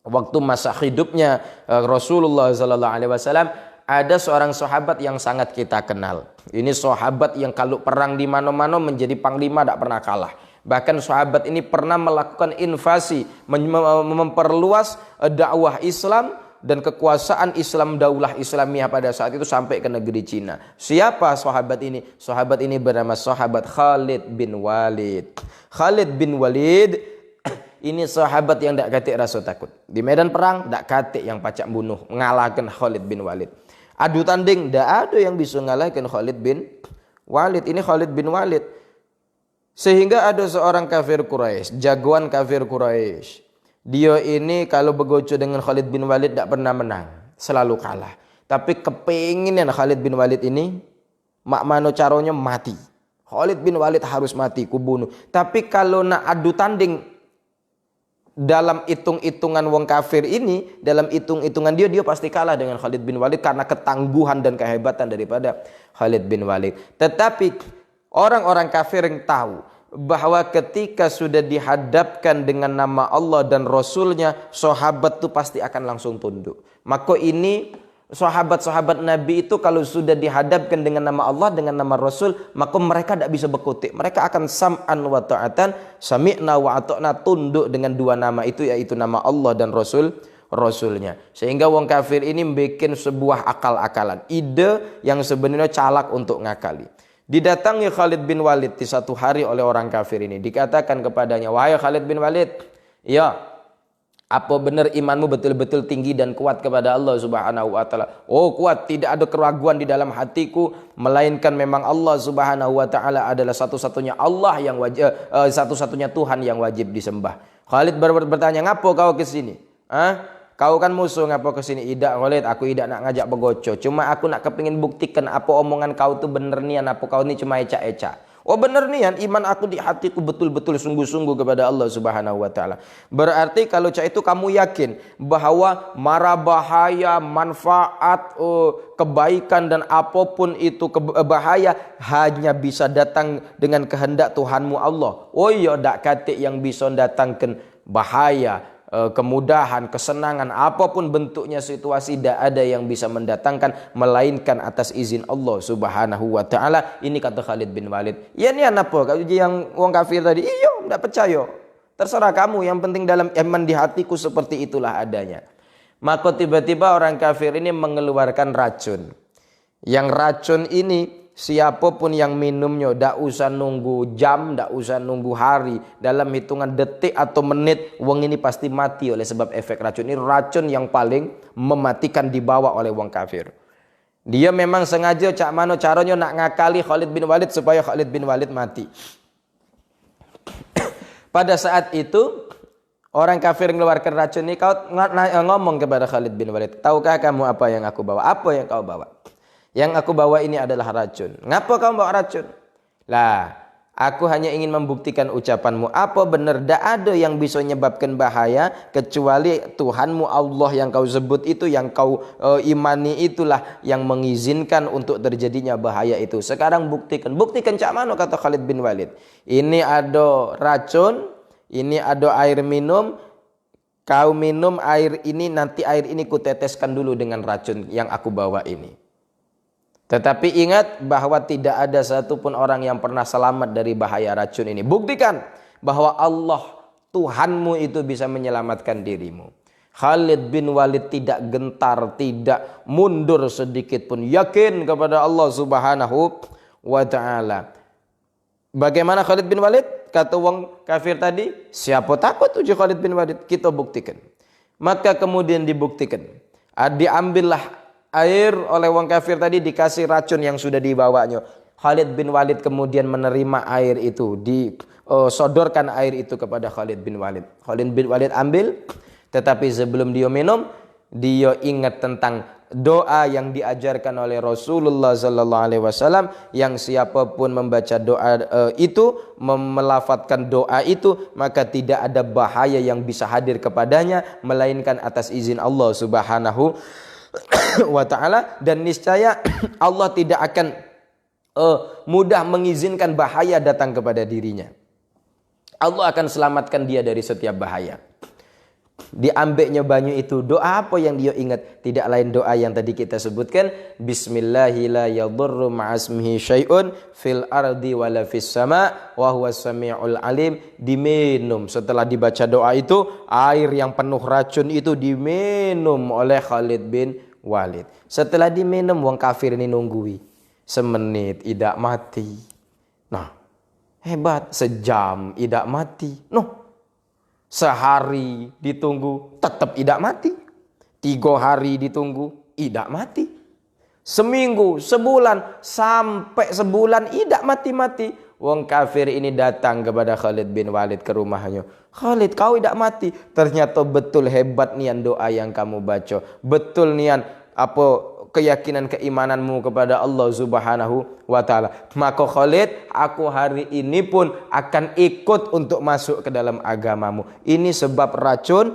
waktu masa hidupnya Rasulullah sallallahu alaihi wasallam, ada seorang sahabat yang sangat kita kenal. Ini sahabat yang kalau perang di mana-mana menjadi panglima tidak pernah kalah. Bahkan sahabat ini pernah melakukan invasi, memperluas dakwah Islam dan kekuasaan Islam, daulah Islamiyah pada saat itu sampai ke negeri Cina. Siapa sahabat ini? Sahabat ini bernama sahabat Khalid bin Walid. Khalid bin Walid ini sahabat yang tidak katik rasa takut. Di medan perang tidak katik yang pacak bunuh, mengalahkan Khalid bin Walid. Adu tanding tidak ada yang bisa mengalahkan Khalid bin Walid. Ini Khalid bin Walid. Sehingga ada seorang kafir Quraisy, jagoan kafir Quraisy. Dia ini kalau bergoco dengan Khalid bin Walid tidak pernah menang, selalu kalah. Tapi kepinginan Khalid bin Walid ini mak mano caranya mati. Khalid bin Walid harus mati, kubunuh. Tapi kalau nak adu tanding dalam hitung-hitungan wong kafir ini, dalam hitung-hitungan dia pasti kalah dengan Khalid bin Walid karena ketangguhan dan kehebatan daripada Khalid bin Walid. Tetapi orang-orang kafir yang tahu bahwa ketika sudah dihadapkan dengan nama Allah dan Rasulnya, sahabat itu pasti akan langsung tunduk. Maka ini sahabat-sahabat Nabi itu kalau sudah dihadapkan dengan nama Allah, dengan nama Rasul, maka mereka tidak bisa berkutik. Mereka akan sam'an wa ta'atan, sami'na wa ata'na, tunduk dengan dua nama itu, yaitu nama Allah dan Rasulnya. Sehingga wong kafir ini bikin sebuah akal-akalan, ide yang sebenarnya calak untuk ngakali. Didatangi Khalid bin Walid di satu hari oleh orang kafir ini. Dikatakan kepadanya, wahai Khalid bin Walid, ya, apa benar imanmu betul-betul tinggi dan kuat kepada Allah Subhanahu wa taala? Oh, kuat, tidak ada keraguan di dalam hatiku, melainkan memang Allah Subhanahu wa taala adalah satu-satunya Allah yang wajib, satu-satunya Tuhan yang wajib disembah. Khalid bertanya, "Ngapo kau ke sini?" Kau kan musuh, ngapa ke sini? Idak Khalid, aku idak nak ngajak begoco. Cuma aku nak kepingin buktikan apa omongan kau tu bener nian, apa kau ni cuma ecak-ecak. Oh bener nian, iman aku di hatiku betul-betul sungguh-sungguh kepada Allah Subhanahu wa taala. Berarti kalau cak itu kamu yakin bahwa mara bahaya, manfaat, kebaikan dan apapun itu bahaya hanya bisa datang dengan kehendak Tuhanmu Allah. Oh iya, dak katik yang bisa datangkan bahaya, kemudahan, kesenangan, apapun bentuknya situasi, tidak ada yang bisa mendatangkan melainkan atas izin Allah Subhanahu wa taala. Ini kata Khalid bin Walid. Ya ni apa? Kau yang wong kafir tadi, iyo tidak percaya. Terserah kamu, yang penting dalam iman di hatiku seperti itulah adanya. Maka tiba-tiba orang kafir ini mengeluarkan racun. Yang racun ini siapapun yang minumnya, tidak usah nunggu jam, tidak usah nunggu hari, dalam hitungan detik atau menit, wong ini pasti mati oleh sebab efek racun. Ini racun yang paling mematikan dibawa oleh wong kafir. Dia memang sengaja cak mano caranya nak ngakali Khalid bin Walid supaya Khalid bin Walid mati. Pada saat itu orang kafir mengeluarkan racun ini, kau ngomong kepada Khalid bin Walid, tahukah kamu apa yang aku bawa? Apa yang kau bawa? Yang aku bawa ini adalah racun. Ngapa kau bawa racun? Lah, Aku hanya ingin membuktikan ucapanmu. Apa benar tak ada yang bisa menyebabkan bahaya kecuali Tuhanmu Allah yang kau sebut itu, yang kau imani itulah yang mengizinkan untuk terjadinya bahaya itu. Sekarang buktikan. Buktikan cak mano, kata Khalid bin Walid. Ini ada racun, ini ada air minum. Kau minum air ini, nanti air ini kuteteskan dulu dengan racun yang aku bawa ini. Tetapi ingat bahwa tidak ada satupun orang yang pernah selamat dari bahaya racun ini. Buktikan bahwa Allah Tuhanmu itu bisa menyelamatkan dirimu. Khalid bin Walid tidak gentar, tidak mundur sedikit pun. Yakin kepada Allah Subhanahu wa ta'ala. Bagaimana Khalid bin Walid? Kata wong kafir tadi, siapa takut uji Khalid bin Walid? Kita buktikan. Maka kemudian dibuktikan. Diambillah air oleh wong kafir tadi, dikasih racun yang sudah dibawanya. Khalid bin Walid kemudian menerima air itu, disodorkan air itu kepada Khalid bin Walid. Khalid bin Walid ambil, tetapi sebelum dia minum, dia ingat tentang doa yang diajarkan oleh Rasulullah sallallahu alaihi wasallam, yang siapapun membaca doa itu, melafadzkan doa itu, maka tidak ada bahaya yang bisa hadir kepadanya melainkan atas izin Allah Subhanahu wa ta'ala, dan niscaya Allah tidak akan mudah mengizinkan bahaya datang kepada dirinya. Allah akan selamatkan dia dari setiap bahaya. Diambilnya banyu itu, doa apa yang dia ingat? Tidak lain doa yang tadi kita sebutkan, Bismillahi la yadurru ma'asmihi syai'un fil ardi wala fis sama wa huwas sami'ul alim. Diminum. Setelah dibaca doa itu, air yang penuh racun itu diminum oleh Khalid bin Walid. Setelah diminum, wong kafir ini nunggui semenit tidak mati. Nah, hebat. Sejam tidak mati. Noh, sehari ditunggu tetap tidak mati. 3 hari ditunggu tidak mati. Seminggu, sebulan, sampai sebulan tidak mati-mati. Wong kafir ini datang kepada Khalid bin Walid ke rumahnya. Khalid, kau tidak mati. Ternyata betul hebat nian doa yang kamu baca. Betul nian keyakinan keimananmu kepada Allah Subhanahu wa ta'ala. Maka Khalid, aku hari ini pun akan ikut untuk masuk ke dalam agamamu. Ini sebab racun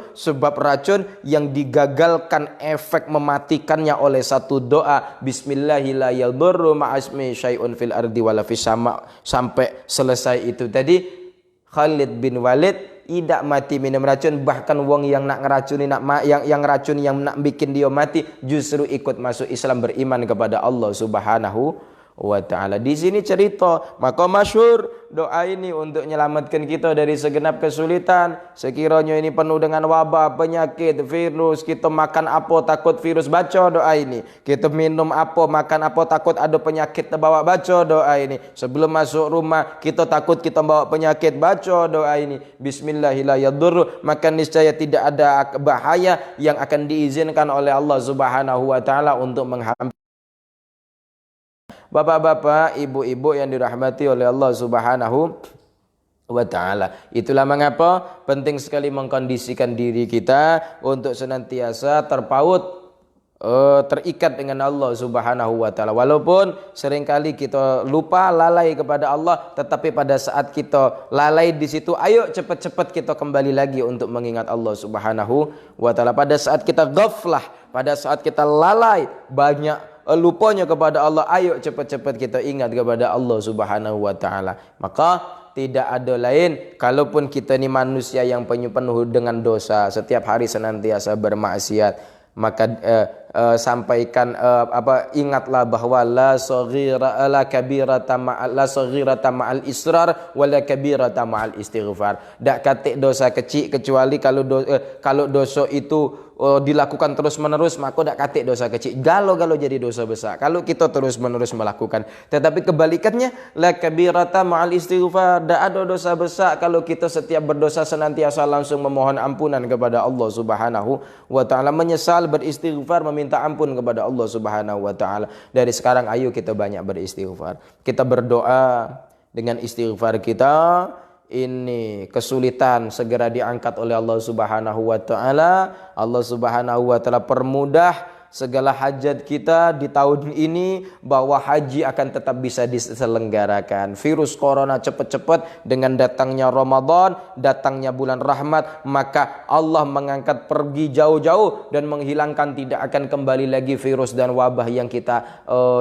yang digagalkan efek mematikannya oleh satu doa, Bismillahirrahmanirrahim ma'asmi syai'un fil ardi wala fis sama, sampai selesai itu tadi. Khalid bin Walid tidak mati minum racun, bahkan wong yang nak ngeracuni, yang racun yang nak bikin dia mati justru ikut masuk Islam, beriman kepada Allah Subhanahu wa ta'ala. Di sini cerita, maka masyhur doa ini untuk menyelamatkan kita dari segenap kesulitan. Sekiranya ini penuh dengan wabah, penyakit, virus, kita makan apa takut virus, baca doa ini. Kita minum apa, makan apa takut ada penyakit terbawa, baca doa ini. Sebelum masuk rumah kita takut kita bawa penyakit, baca doa ini. Bismillahirrahmanirrahim, maka niscaya tidak ada bahaya yang akan diizinkan oleh Allah Subhanahu wa ta'ala untuk menghampiri. Bapak-bapak, ibu-ibu yang dirahmati oleh Allah Subhanahu wa ta'ala. Itulah mengapa penting sekali mengkondisikan diri kita untuk senantiasa terpaut, terikat dengan Allah Subhanahu wa ta'ala. Walaupun seringkali kita lupa, lalai kepada Allah, tetapi pada saat kita lalai di situ, ayo cepat-cepat kita kembali lagi untuk mengingat Allah Subhanahu wa ta'ala. Pada saat kita ghaflah, pada saat kita lalai, banyak lupanya kepada Allah, ayo cepat-cepat kita ingat kepada Allah Subhanahu wa ta'ala. Maka tidak ada lain, kalaupun kita ni manusia yang penuh dengan dosa, setiap hari senantiasa bermaksiat, maka sampaikan ingatlah bahwa la kabirata ma'al israr wala kabirata ma'al istighfar. Tak katik dosa kecil kecuali kalau dosa itu dilakukan terus menerus, maka tak katik dosa kecil. Galo-galo jadi dosa besar kalau kita terus menerus melakukan. Tetapi kebalikannya, la kabirata ma'al istighfar, tak ada dosa besar kalau kita setiap berdosa senantiasa langsung memohon ampunan kepada Allah Subhanahu wa ta'ala, menyesal, beristighfar, meminta ampun kepada Allah Subhanahu wa ta'ala. Dari sekarang ayo kita banyak beristighfar. Kita berdoa dengan istighfar kita, ini kesulitan segera diangkat oleh Allah Subhanahu wa ta'ala. Allah Subhanahu wa ta'ala permudah segala hajat kita di tahun ini, bahwa haji akan tetap bisa diselenggarakan. Virus corona cepat-cepat dengan datangnya Ramadan, datangnya bulan rahmat, maka Allah mengangkat pergi jauh-jauh dan menghilangkan, tidak akan kembali lagi virus dan wabah yang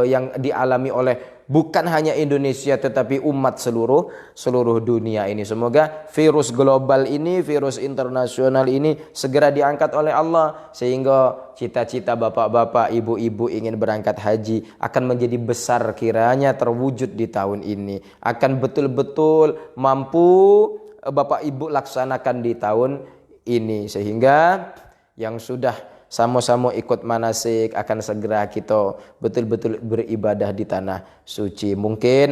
yang dialami oleh bukan hanya Indonesia tetapi umat seluruh dunia ini. Semoga virus global ini, virus internasional ini segera diangkat oleh Allah, sehingga cita-cita bapak-bapak, ibu-ibu ingin berangkat haji akan menjadi besar kiranya terwujud di tahun ini. Akan betul-betul mampu bapak ibu laksanakan di tahun ini, sehingga yang sudah sama-sama ikut manasik akan segera kita betul-betul beribadah di tanah suci. Mungkin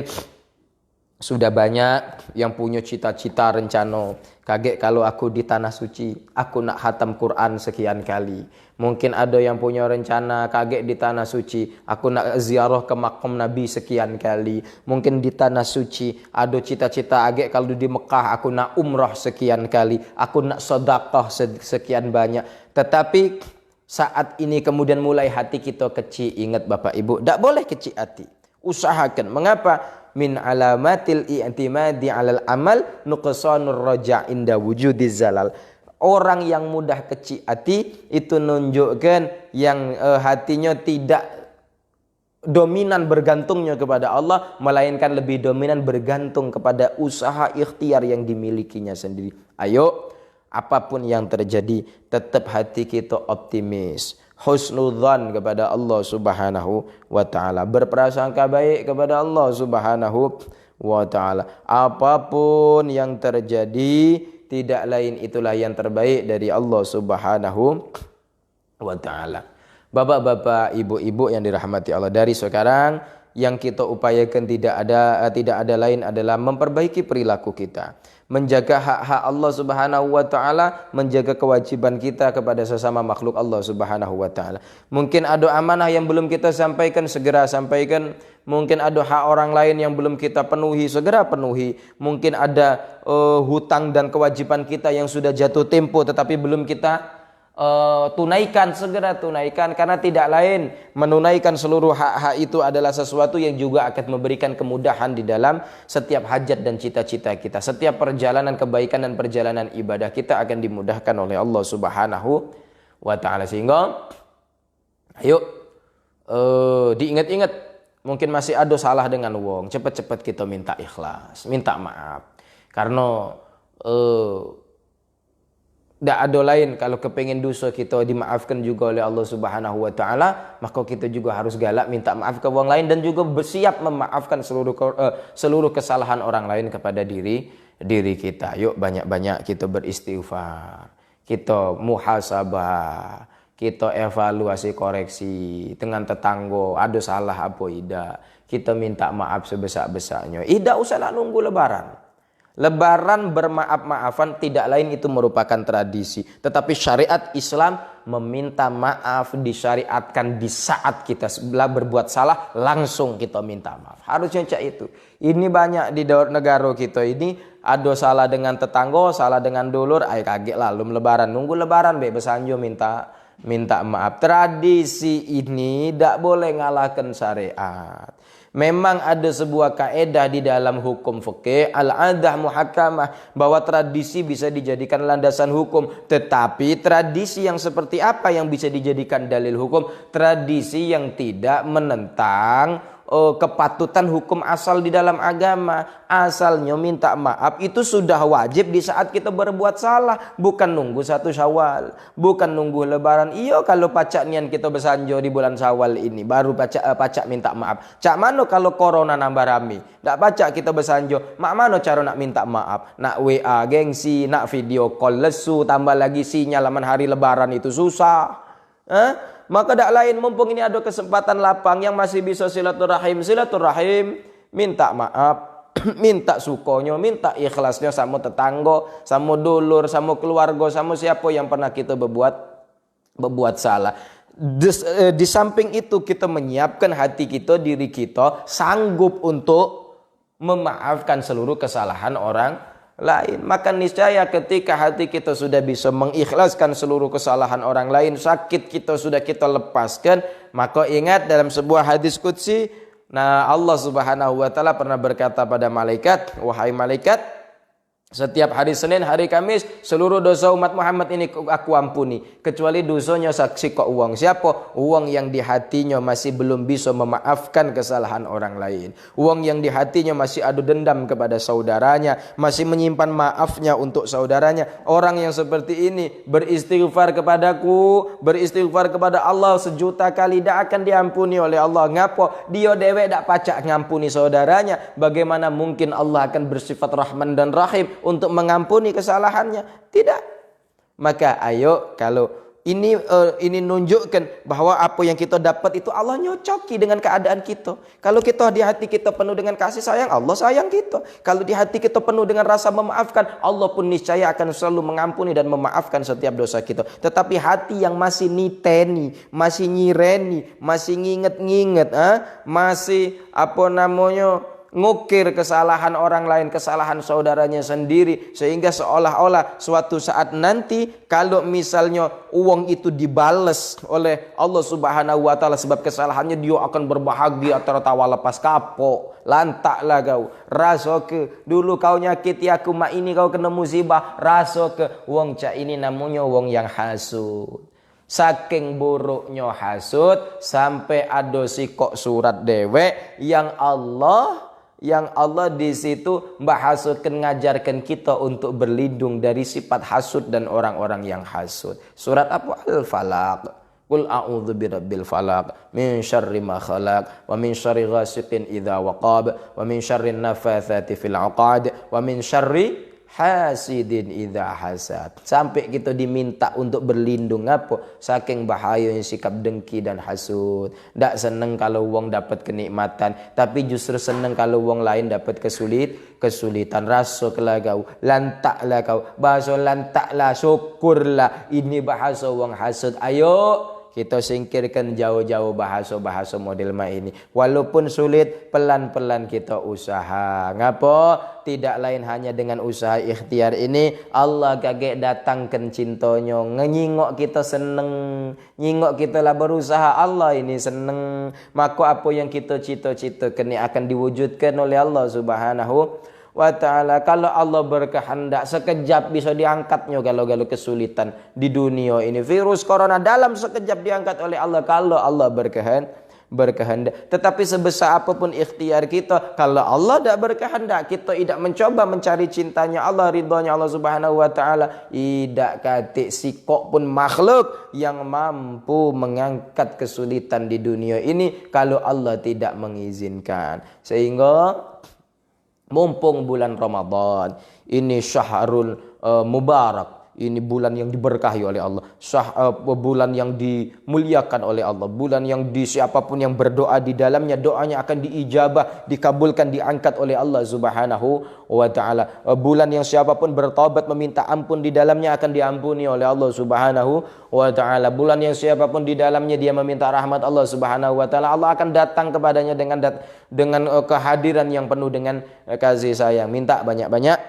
sudah banyak yang punya cita-cita rencana, kaget kalau aku di tanah suci aku nak khatam Quran sekian kali. Mungkin ada yang punya rencana, kaget di tanah suci aku nak ziarah ke makam Nabi sekian kali. Mungkin di tanah suci ada cita-cita, kaget kalau di Mekah aku nak umrah sekian kali, aku nak sedekah sekian banyak. Tetapi saat ini kemudian mulai hati kita kecil. Ingat Bapak Ibu, tak boleh kecil hati. Usahakan. Mengapa? Min alamatil i'timadi alal amal nuqsanur raja' inda wujudiz zalal. Orang yang mudah kecil hati itu nunjukkan yang hatinya tidak dominan bergantungnya kepada Allah, melainkan lebih dominan bergantung kepada usaha ikhtiar yang dimilikinya sendiri. Ayo, apapun yang terjadi, tetap hati kita optimis, husnudzan kepada Allah Subhanahu wa taala, berprasangka baik kepada Allah Subhanahu wa taala. Apapun yang terjadi, tidak lain itulah yang terbaik dari Allah Subhanahu wa taala. Bapak-bapak, ibu-ibu yang dirahmati Allah, dari sekarang yang kita upayakan tidak ada lain adalah memperbaiki perilaku kita, menjaga hak-hak Allah Subhanahu wa taala, menjaga kewajiban kita kepada sesama makhluk Allah Subhanahu wa taala. Mungkin ada amanah yang belum kita sampaikan, segera sampaikan. Mungkin ada hak orang lain yang belum kita penuhi, segera penuhi. Mungkin ada hutang dan kewajiban kita yang sudah jatuh tempo tetapi belum kita tunaikan, segera tunaikan, karena tidak lain menunaikan seluruh hak-hak itu adalah sesuatu yang juga akan memberikan kemudahan di dalam setiap hajat dan cita-cita kita. Setiap perjalanan kebaikan dan perjalanan ibadah kita akan dimudahkan oleh Allah Subhanahu wa taala. Sehingga ayo diingat-ingat, mungkin masih ada salah dengan wong, cepat-cepat kita minta ikhlas, minta maaf, karena tidak ada lain. Kalau kepengen dosa kita dimaafkan juga oleh Allah Subhanahu wa taala, maka kita juga harus galak minta maaf ke orang lain dan juga bersiap memaafkan seluruh kesalahan orang lain kepada diri kita. Yuk banyak-banyak kita beristighfar, kita muhasabah, kita evaluasi koreksi dengan tetangga, ada salah apa tidak, kita minta maaf sebesar-besarnya. Tidak usah nunggu lebaran. Lebaran bermaaf-maafan tidak lain itu merupakan tradisi, tetapi syariat Islam meminta maaf disyariatkan di saat kita berbuat salah, langsung kita minta maaf. Harusnya cak itu. Ini banyak di negara kita ini, ada salah dengan tetangga, salah dengan dulur, ay kaget lalu lebaran, nunggu lebaran besanjo minta maaf. Tradisi ini tidak boleh ngalahkan syariat. Memang ada sebuah kaedah di dalam hukum fikih, al-adah muhakkamah, bahwa tradisi bisa dijadikan landasan hukum. Tetapi tradisi yang seperti apa yang bisa dijadikan dalil hukum? Tradisi yang tidak menentang kepatutan hukum asal di dalam agama. Asalnya minta maaf itu sudah wajib di saat kita berbuat salah, bukan nunggu 1 Syawal, bukan nunggu lebaran. Iyo kalau pacak nian kita bersanjo di bulan Syawal ini baru pacak minta maaf. Cak mano kalau corona nambah rame, dak pacak kita bersanjo. Mak mano cara nak minta maaf? Nak WA gengsi, nak video call lesu, tambah lagi sinyal laman hari lebaran itu susah. Maka tak lain, mumpung ini ada kesempatan lapang yang masih bisa silaturahim, minta maaf, minta sukonyo, minta ikhlasnya sama tetangga, sama dulur, sama keluarga, sama siapa yang pernah kita berbuat salah. Di samping itu kita menyiapkan hati kita, diri kita sanggup untuk memaafkan seluruh kesalahan orang lain. Maka niscaya ketika hati kita sudah bisa mengikhlaskan seluruh kesalahan orang lain, sakit kita sudah kita lepaskan, maka ingat dalam sebuah hadis qudsi, nah Allah Subhanahu wa taala pernah berkata pada malaikat, wahai malaikat, setiap hari Senin, hari Kamis, seluruh dosa umat Muhammad ini aku ampuni. Kecuali dosanya saksi kok uang. Siapa? Uang yang di hatinya masih belum bisa memaafkan kesalahan orang lain. Uang yang di hatinya masih adu dendam kepada saudaranya. Masih menyimpan maafnya untuk saudaranya. Orang yang seperti ini beristighfar kepadaku, beristighfar kepada Allah 1.000.000 kali, tidak akan diampuni oleh Allah. Ngapa? Dia dewek tak pacak ngampuni saudaranya. Bagaimana mungkin Allah akan bersifat Rahman dan Rahim untuk mengampuni kesalahannya? Tidak. Maka ayo, kalau ini nunjukkan bahwa apa yang kita dapat itu Allah nyocoki dengan keadaan kita. Kalau kita di hati kita penuh dengan kasih sayang, Allah sayang kita. Kalau di hati kita penuh dengan rasa memaafkan, Allah pun niscaya akan selalu mengampuni dan memaafkan setiap dosa kita. Tetapi hati yang masih niteni, masih nyireni, masih nginget-nginget, masih ngukir kesalahan orang lain, kesalahan saudaranya sendiri, sehingga seolah-olah suatu saat nanti kalau misalnya uang itu dibales oleh Allah Subhanahu wa taala sebab kesalahannya, dia akan berbahagia tertawa lepas kapok. Lantaklah kau, rasa ke dulu kau nyakiti aku, mak ini kau kena musibah, rasa ke wong cak ini namanya wong yang hasud. Saking buruknya hasud sampai ada sikok surat dewek yang Allah di situ bahasutkan, ngajarkan kita untuk berlindung dari sifat hasud dan orang-orang yang hasud. Surat apa? Al-Falaq. Qul a'udzu birabbil falaq min syarri ma khalaq wa min syarri ghasiqin idza waqab wa min syarri nafatsati fil 'uqad wa min syarri hasidin idza hasad. Sampai kita diminta untuk berlindung apa? Saking bahayanya sikap dengki dan hasud. Ndak seneng kalau wong dapat kenikmatan, tapi justru seneng kalau wong lain dapat kesulitan. Rasa kelagau, lantaklah kau. Bahasa lantaklah, syukurlah. Ini bahasa wong hasud. Ayo kita singkirkan jauh-jauh bahasa-bahasa model ini. Walaupun sulit, pelan-pelan kita usaha. Ngapa? Tidak lain hanya dengan usaha ikhtiar ini, Allah kagek datangkan cintanya. Nyingok kita seneng. Nyingok kita lah berusaha, Allah ini seneng. Maka apa yang kita cita-citakan ini akan diwujudkan oleh Allah Subhanahu wa ta'ala. Kalau Allah berkehendak, sekejap bisa diangkatnya galau-galau kesulitan di dunia ini. Virus corona dalam sekejap diangkat oleh Allah kalau Allah berkehendak. Tetapi sebesar apapun ikhtiar kita, kalau Allah tidak berkehendak, kita tidak mencoba mencari cintanya Allah, ridhonya Allah Subhanahu wa ta'ala, tidak katik sikok pun makhluk yang mampu mengangkat kesulitan di dunia ini kalau Allah tidak mengizinkan. Sehingga mumpung bulan Ramadan ini syahrul mubarak, ini bulan yang diberkahi oleh Allah, bulan yang dimuliakan oleh Allah, bulan yang siapapun yang berdoa di dalamnya doanya akan diijabah, dikabulkan, diangkat oleh Allah Subhanahu wa ta'ala. Bulan yang siapapun bertaubat meminta ampun di dalamnya akan diampuni oleh Allah Subhanahu wa ta'ala. Bulan yang siapapun di dalamnya dia meminta rahmat Allah Subhanahu wa ta'ala, Allah akan datang kepadanya dengan kehadiran yang penuh dengan kasih sayang. Minta banyak-banyak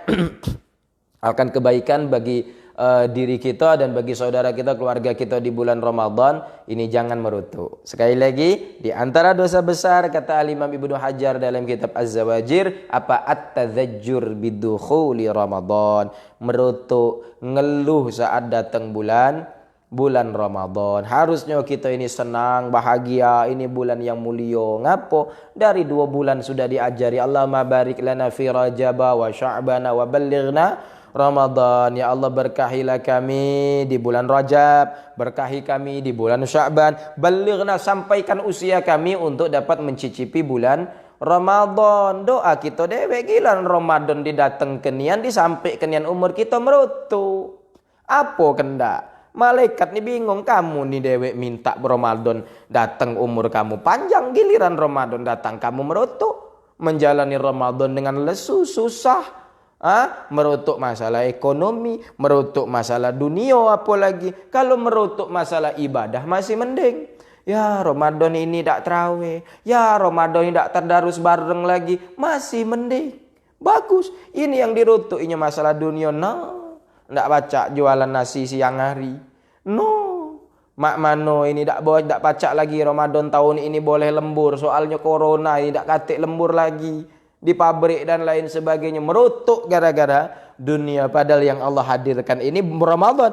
akan kebaikan bagi diri kita dan bagi saudara kita, keluarga kita di bulan Ramadan ini. Jangan merutuk. Sekali lagi, di antara dosa besar kata Al-Imam Ibnu Hajar dalam kitab Az-Zawajir, apa? At-tadzajjur bidukhuli Ramadan. Merutuk, ngeluh saat datang bulan Ramadan. Harusnya kita ini senang, bahagia, ini bulan yang mulia. Ngapo? Dari 2 bulan sudah diajari, Allahumma barik lana fi Rajaba wa Sya'bana wa ballighna Ramadan. Ya Allah, berkahilah kami di bulan Rajab, berkahi kami di bulan Sya'ban, balighna, sampaikan usia kami untuk dapat mencicipi bulan Ramadan. Doa kita dewek gilan Ramadan didateng kenian, disampai kenian umur kita merutu. Apa kendak? Malaikat ni bingung, kamu ni dewek minta Ramadan datang umur kamu panjang, giliran Ramadan datang kamu merutu. Menjalani Ramadan dengan lesu, susah. Merutuk masalah ekonomi, merutuk masalah dunia, apalagi kalau merutuk masalah ibadah masih mending. Ya Ramadan ini tak terawih, ya Ramadan ini tak terdarus bareng lagi, masih mending. Bagus. Ini yang dirutuk. Ini masalah dunia. Ndak baca jualan nasi siang hari. Mak mano ini ndak pacak lagi Ramadan tahun ini boleh lembur. Soalnya corona ini ndak katik lembur lagi. Di pabrik dan lain sebagainya. Merutuk gara-gara dunia. Padahal yang Allah hadirkan ini Ramadan.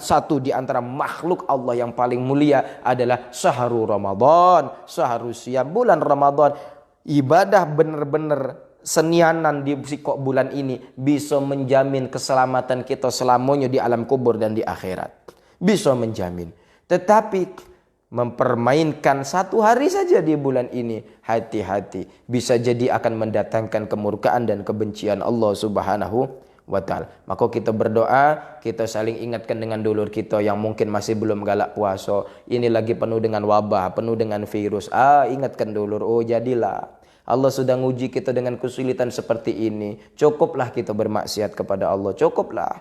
Satu di antara makhluk Allah yang paling mulia adalah syahrul Ramadan. Syahrul siyam, bulan Ramadan. Ibadah benar-benar senianan di sikok bulan ini bisa menjamin keselamatan kita selamanya di alam kubur dan di akhirat. Bisa menjamin. Tetapi mempermainkan satu hari saja di bulan ini, hati-hati, bisa jadi akan mendatangkan kemurkaan dan kebencian Allah Subhanahu wa ta'ala. Maka kita berdoa, kita saling ingatkan dengan dulur kita yang mungkin masih belum galak puasa. Ini lagi penuh dengan wabah, penuh dengan virus. Ingatkan dulur, jadilah. Allah sudah nguji kita dengan kesulitan seperti ini. Cukuplah kita bermaksiat kepada Allah. Cukuplah.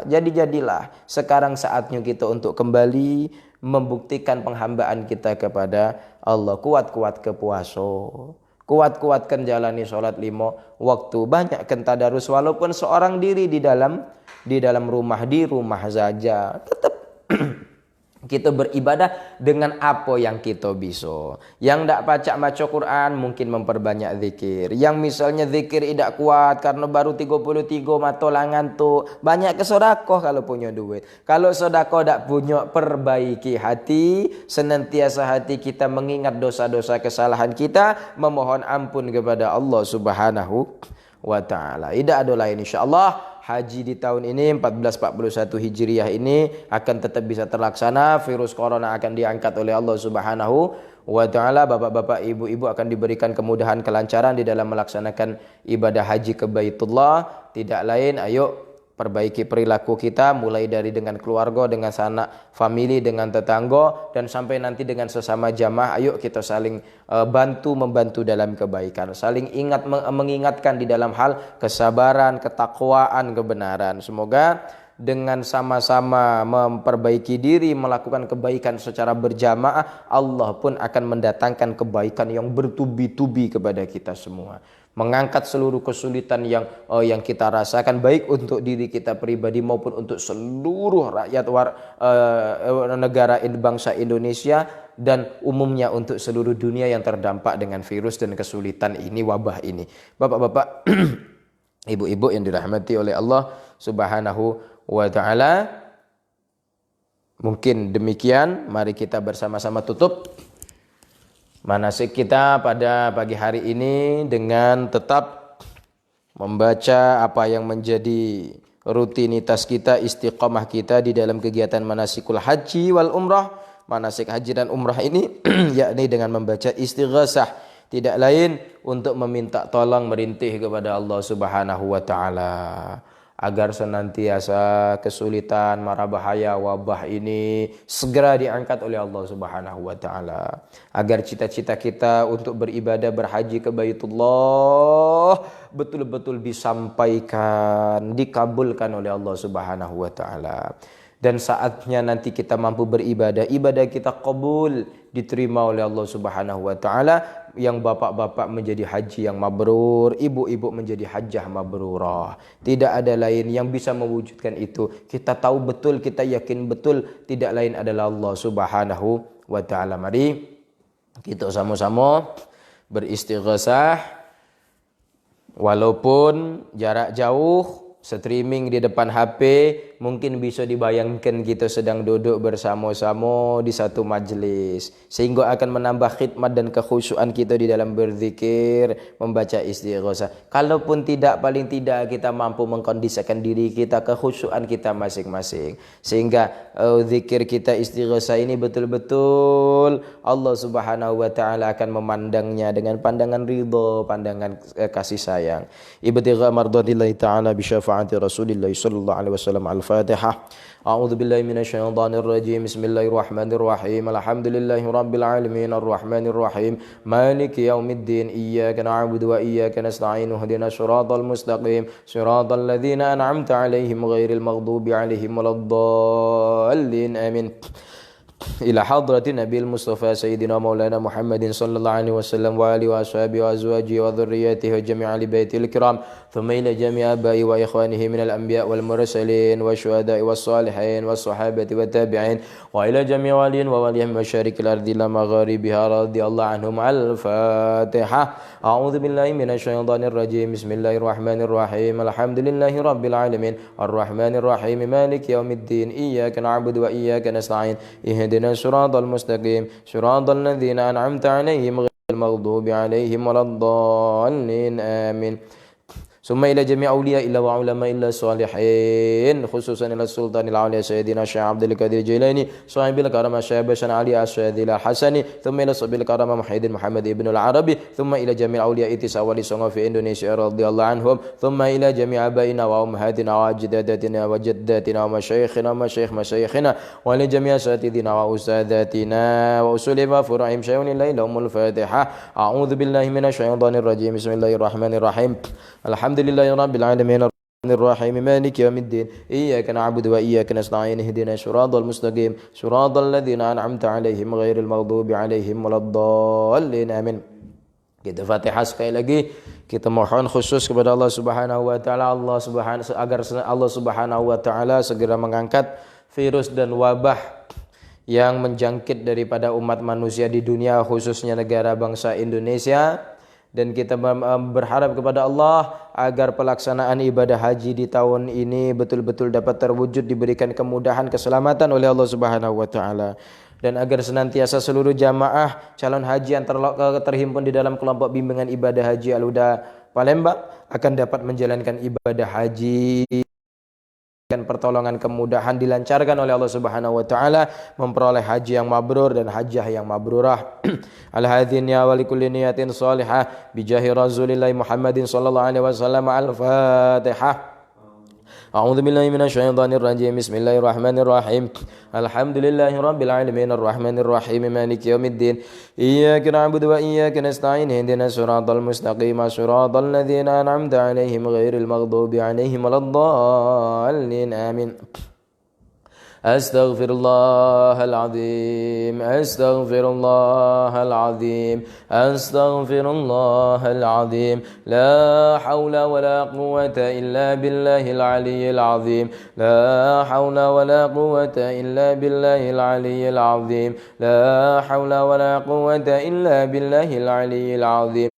Jadilah. Sekarang saatnya kita untuk kembali membuktikan penghambaan kita kepada Allah. Kuat-kuat ke puasa. Kuat-kuatkan jalani sholat 5 waktu. Banyakkan tadarus walaupun seorang diri di dalam rumah. Di rumah saja. Tetap kita beribadah dengan apa yang kita bisa. Yang tak baca Quran mungkin memperbanyak zikir. Yang misalnya zikir tidak kuat karena baru 33 mata langan tu, banyak ke sedekah kalau punya duit. Kalau sedekah tak punya, perbaiki hati. Senantiasa hati kita mengingat dosa-dosa kesalahan kita, memohon ampun kepada Allah Subhanahu wa ta'ala. Tidak ada lain insyaAllah. Haji di tahun ini 1441 Hijriah ini akan tetap bisa terlaksana. Virus corona akan diangkat oleh Allah Subhanahu wa ta'ala. Bapak-bapak, ibu-ibu akan diberikan kemudahan, kelancaran di dalam melaksanakan ibadah haji ke Baitullah. Tidak lain, ayo perbaiki perilaku kita, mulai dari dengan keluarga, dengan sanak famili, dengan tetangga, dan sampai nanti dengan sesama jamaah. Ayo kita saling membantu dalam kebaikan, saling mengingatkan di dalam hal kesabaran, ketakwaan, kebenaran. Semoga dengan sama-sama memperbaiki diri, melakukan kebaikan secara berjamaah, Allah pun akan mendatangkan kebaikan yang bertubi-tubi kepada kita semua. Mengangkat seluruh kesulitan yang kita rasakan, baik untuk diri kita pribadi maupun untuk seluruh rakyat negara bangsa Indonesia, dan umumnya untuk seluruh dunia yang terdampak dengan virus dan kesulitan ini, wabah ini. Bapak-bapak, ibu-ibu yang dirahmati oleh Allah Subhanahu wa ta'ala, mungkin demikian. Mari kita bersama-sama tutup manasik kita pada pagi hari ini dengan tetap membaca apa yang menjadi rutinitas kita, istiqamah kita di dalam kegiatan manasikul haji wal umrah. Manasik haji dan umrah ini yakni dengan membaca istighasah, tidak lain untuk meminta tolong, merintih kepada Allah Subhanahu wa ta'ala, agar senantiasa kesulitan, mara bahaya, wabah ini segera diangkat oleh Allah Subhanahu wa ta'ala. Agar cita-cita kita untuk beribadah, berhaji ke Baitullah betul-betul disampaikan, dikabulkan oleh Allah Subhanahu wa ta'ala. Dan saatnya nanti kita mampu beribadah, ibadah kita qabul, diterima oleh Allah Subhanahu wa ta'ala. Yang bapak-bapak menjadi haji yang mabrur, ibu-ibu menjadi hajjah mabrurah. Tidak ada lain yang bisa mewujudkan itu. Kita tahu betul, kita yakin betul, tidak lain adalah Allah Subhanahu wa ta'ala. Mari kita sama-sama beristighasah, walaupun jarak jauh, streaming di depan HP, mungkin bisa dibayangkan kita sedang duduk bersama-sama di satu majlis, sehingga akan menambah khidmat dan kekhusyuan kita di dalam berzikir, membaca istighosah. Kalaupun tidak, paling tidak kita mampu mengkondisikan diri kita, kekhusyuan kita masing-masing, sehingga zikir kita, istighosah ini betul-betul Allah Subhanahu wa ta'ala akan memandangnya dengan pandangan ridha, pandangan kasih sayang. Ibtigha mardatillahi ta'ala bi syafaati Rasulillah sallallahu alaihi wasallam. Al-Fatihah. A'udzu billahi minasyaitonir rajim. Bismillahirrahmanirrahim. Alhamdulillahi rabbil alamin arrahmanir rahim maliki yaumiddin iyyaka na'budu wa iyyaka nasta'in ihdinas siratal mustaqim siratal ladzina an'amta 'alaihim ghairil maghdubi 'alaihim waladdallin. Amin. إلى حضرة النبي المصطفى سيدنا مولانا محمد صلى الله عليه وسلم وآله وأصحابه وأزواجه وذريته وجميع آل بيته الكرام ثم إلى جميع آبائه وإخوانه من الأنبياء والمرسلين والشهداء والصالحين والصحابة والتابعين وإلى جميع والين ووليهم مشارق الأرض إلى مغاربها رضي الله عنهم. الفاتحة. أعوذ بالله من الشيطان الرجيم. بسم الله الرحمن الرحيم. الحمد لله رب العالمين الرحمن الرحيم مالك يوم الدين إياك نعبد وإياك نستعين اهدنا الصراط المستقيم صراط الذين أنعمت عليهم غير المغضوب عليهم ولا الضالين آمين. ثم إلى جميع أولياء الله وعلماء الله الصالحين خصوصا إلى السلطان العلي سيدنا الشيخ عبد القادر الجيلاني صاحب الكرامة الشيخ بشر علي الشاذلي الحسني ثم إلى صاحب الكرامة محي الدين محمد ابن العربي ثم إلى جميع أولياء تساولي صنع في إندونيسيا رضي الله عنهم ثم إلى جميع آبائنا وأمهاتنا وأجدادنا وجداتنا ومشايخنا ومشايخ مشايخنا ولجميع أساتذتنا وأستاذاتنا وأصول وفروعهم شيء لله لهم الفاتحة. أعوذ بالله من الشيطان الرجيم. بسم الله الرحمن الرحيم. الحمد لله رب العالمين الرحمن الرحيم مالك يوم الدين إياك نعبد وإياك نستعين اهدنا الصراط المستقيم صراط الذين أنعمت عليهم غير المغضوب عليهم ولا الضالين آمين. Kita Fatihah sekali lagi. Kita mohon khusus kepada Allah Subhanahu wa taala agar Allah Subhanahu wa taala segera mengangkat virus dan wabah yang menjangkit daripada umat manusia di dunia khususnya negara bangsa Indonesia. Dan kita berharap kepada Allah agar pelaksanaan ibadah haji di tahun ini betul-betul dapat terwujud, diberikan kemudahan, keselamatan oleh Allah Subhanahu wa taala. Dan agar senantiasa seluruh jamaah calon haji yang terhimpun di dalam kelompok bimbingan ibadah haji Al-Huda Palembang akan dapat menjalankan ibadah haji dan pertolongan kemudahan dilancarkan oleh Allah Subhanahu wa taala, memperoleh haji yang mabrur dan hajjah yang mabrurah. Al-hadzin ya wa likulli niyatin salihah bi jahi Rasulillah Muhammadin sallallahu alaihi wasallam. Al-Fatihah. أعوذ بالله من الشيطان الرجيم. بسم الله الرحمن الرحيم. الحمد لله رب العالمين الرحمن الرحيم مالك يوم الدين إياك نعبد وإياك نستعين اهدنا الصراط المستقيم صراط الذين أنعمت عليهم غير المغضوب عليهم ولا الضالين آمين. أستغفر الله العظيم أستغفر الله العظيم أستغفر الله العظيم لا حول ولا قوة إلا بالله العلي العظيم لا حول ولا قوة إلا بالله العلي العظيم لا حول ولا قوة إلا بالله العلي العظيم.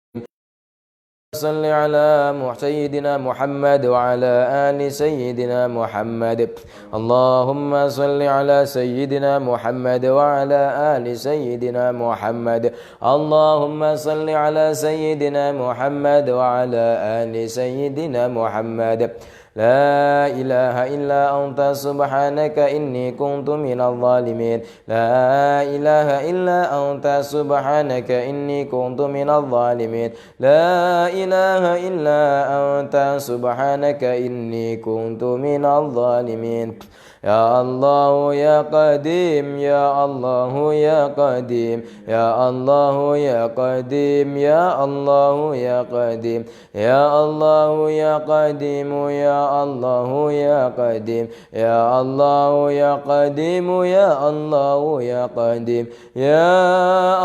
صل على سيدنا محمد وعلى آل سيدنا محمد. اللهم صل على سيدنا محمد وعلى آل سيدنا محمد. اللهم صل على سيدنا محمد وعلى آل سيدنا محمد. لا إله إلا أنت سبحانك إني كنت من الظالمين. لا إله إلا أنت سبحانك إني كنت من الظالمين. لا إله إلا أنت سبحانك إني كنت من الظالمين. يا الله يا قديم يا الله يا قديم يا الله يا قديم يا الله يا قديم يا الله يا قديم يا الله يا قديم يا الله يا قديم يا الله يا قديم يا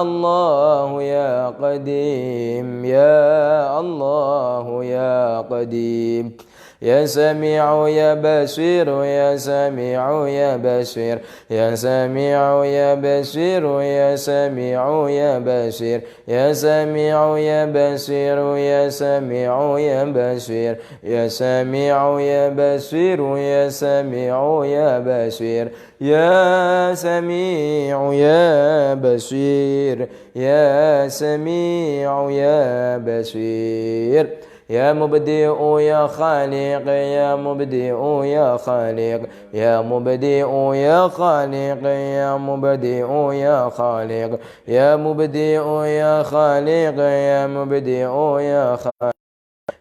الله يا قديم يا الله يا قديم يا سميع يا بصير يا سميع يا بصير يا سميع يا بصير يا سميع يا بصير يا سميع يا بصير يا سميع يا بصير يا سميع يا بصير يا سميع يا بصير يا سميع يا بصير يا سميع يا بصير يا مبدئ يا خالق يا مبدئ يا خالق يا مبدئ يا خالق يا مبدئ يا خالق يا مبدئ يا خالق يا مبدئ يا خالق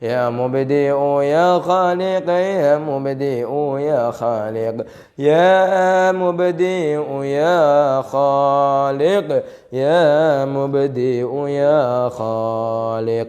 يا مبدئ يا خالق يا مبدئ يا خالق يا مبدئ يا خالق يا مبدئ يا خالق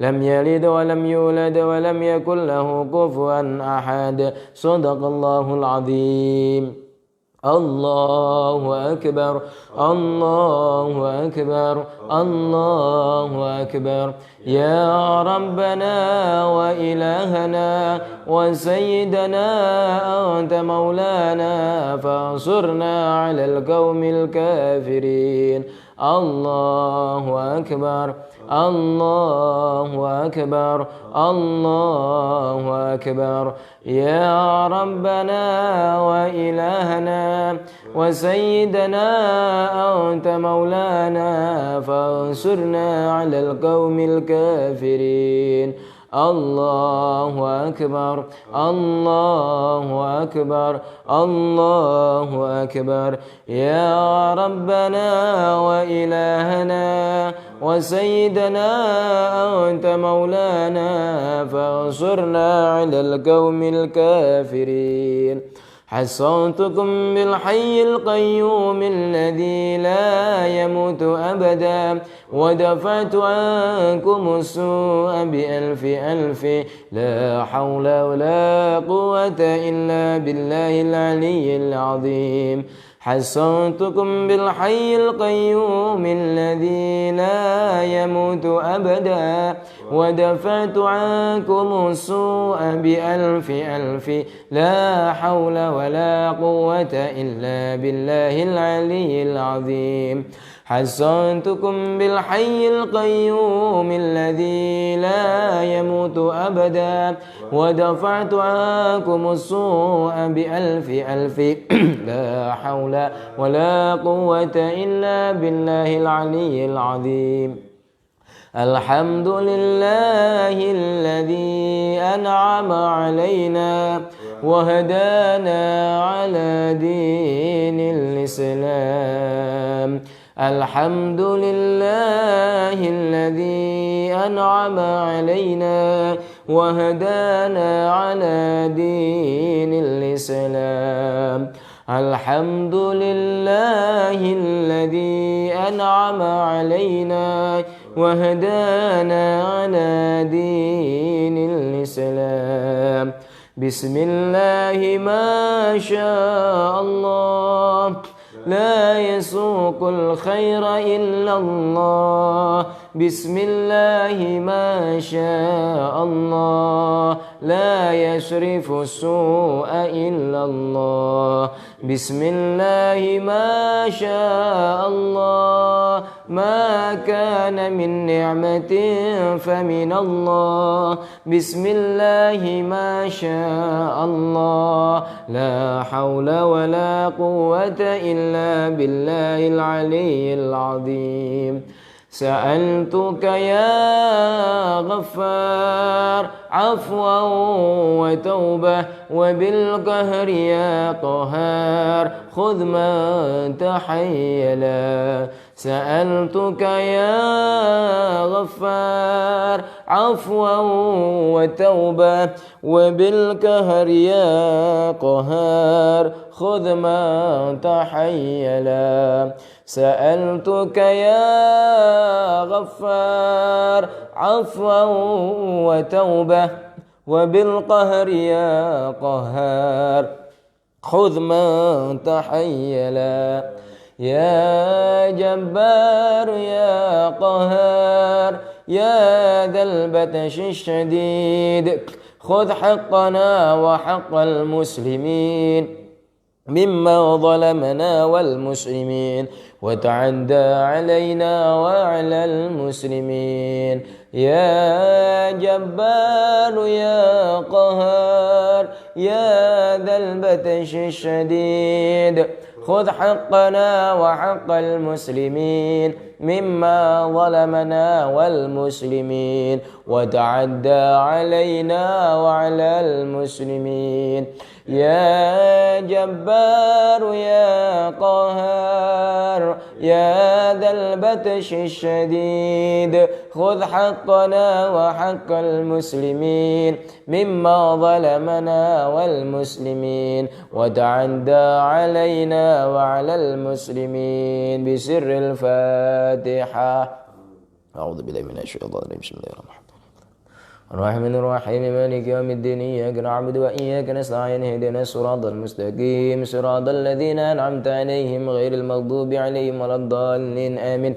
لم يلد ولم يولد ولم يكن له كفوا أحد. صدق الله العظيم. الله أكبر الله أكبر الله أكبر. يا ربنا وإلهنا وسيدنا أنت مولانا فانصرنا على القوم الكافرين. الله أكبر الله أكبر الله أكبر. يا ربنا وإلهنا وسيدنا أنت مولانا فانصرنا على القوم الكافرين. الله أكبر الله أكبر الله أكبر. يا ربنا وإلهنا وسيدنا أنت مولانا فانصرنا على القوم الكافرين. حصنتكم بالحي القيوم الذي لا يموت أبدا ودفعت عنكم السوء بألف ألف. لا حول ولا قوة إلا بالله العلي العظيم. حصنتكم بالحي القيوم الذي لا يموت أبدا ودفعت عنكم السوء بألف ألف. لا حول ولا قوة إلا بالله العلي العظيم. حصنتكم بالحي القيوم الذي لا يموت أبدا ودفعت عنكم السوء بألف ألف. لا حول ولا قوة إلا بالله العلي العظيم. الحمد لله الذي أنعم علينا وهدانا على دين الإسلام. الحمد لله الذي أنعم علينا وهدانا على دين الإسلام. الحمد لله الذي أنعم علينا وهدانا على دين الإسلام. بسم الله ما شاء الله لا يسوق الخير إلا الله. بسم الله ما شاء الله لا يصرف السوء إلا الله. بسم الله ما شاء الله ما كان من نعمة فمن الله. بسم الله ما شاء الله لا حول ولا قوة إلا بالله العلي العظيم. سألتك يا غفار عفوا وتوبة وبالقهر يا قهار خذ ما تحيلا. سألتك يا غفار عفوا وتوبة وبالقهر يا قهار خذ ما تحيلا. سألتك يا غفار عفوا وتوبة وبالقهر يا قهار خذ ما تحيلا. يا جبار يا قهار يا ذا البطش الشديد خذ حقنا وحق المسلمين مما ظلمنا والمسلمين وتعدى علينا وعلى المسلمين. يا جبار يا قهار يا ذا البطش الشديد خذ حقنا وحق المسلمين مما ظلمنا والمسلمين وتعدى علينا وعلى المسلمين. يا جبار يا قهار يا ذا البطش الشديد خذ حقنا وحق المسلمين مما ظلمنا والمسلمين وتعدى علينا وعلى المسلمين. بسر الفاتحة. أعوذ بالله من الشيطان الرجيم. بسم الله الرحمن الرحيم. الرحمن الرحيم مالك يوم الدين إياك نعبد وإياك نستعين اهدنا الصراط المستقيم صراط الذين أنعمت عليهم غير المغضوب عليهم ولا الضالين آمين.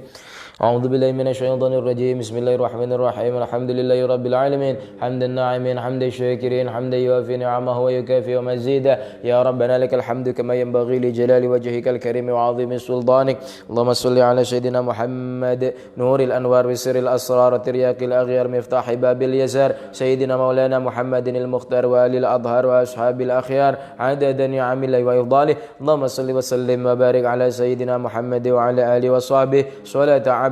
أعوذ بالله من الشيطان الرجيم. بسم الله الرحمن الرحيم. الحمد لله رب العالمين حمد الناعمين حمد الشاكرين حمدا يوافي نعمه ويكافئ مزيدا. يا ربنا لك الحمد كما ينبغي لجلال وجهك الكريم وعظيم سلطانك. اللهم صل على سيدنا محمد نور الأنوار وسر الأسرار ترياق الأغيار مفتاح باب اليسار سيدنا مولانا محمد المختار وآل الأطهار وأصحاب الأخيار عدد نعم الله وإفضاله. اللهم صل وسلم وبارك على سيدنا محمد وعلى آله وصحبه صلاة عبد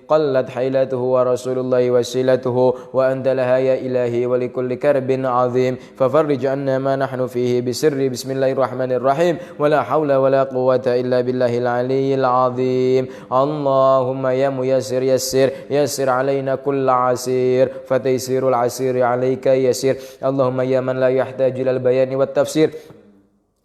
قلت حيلته ورسول الله وسيلته وأنت لها يا إلهي ولكل كرب عظيم ففرج عنا ما نحن فيه بسر بسم الله الرحمن الرحيم ولا حول ولا قوة إلا بالله العلي العظيم. اللهم يا ميسر يسر يسر علينا كل عسير فتيسير العسير عليك يسير. اللهم يا من لا يحتاج إلى البيان والتفسير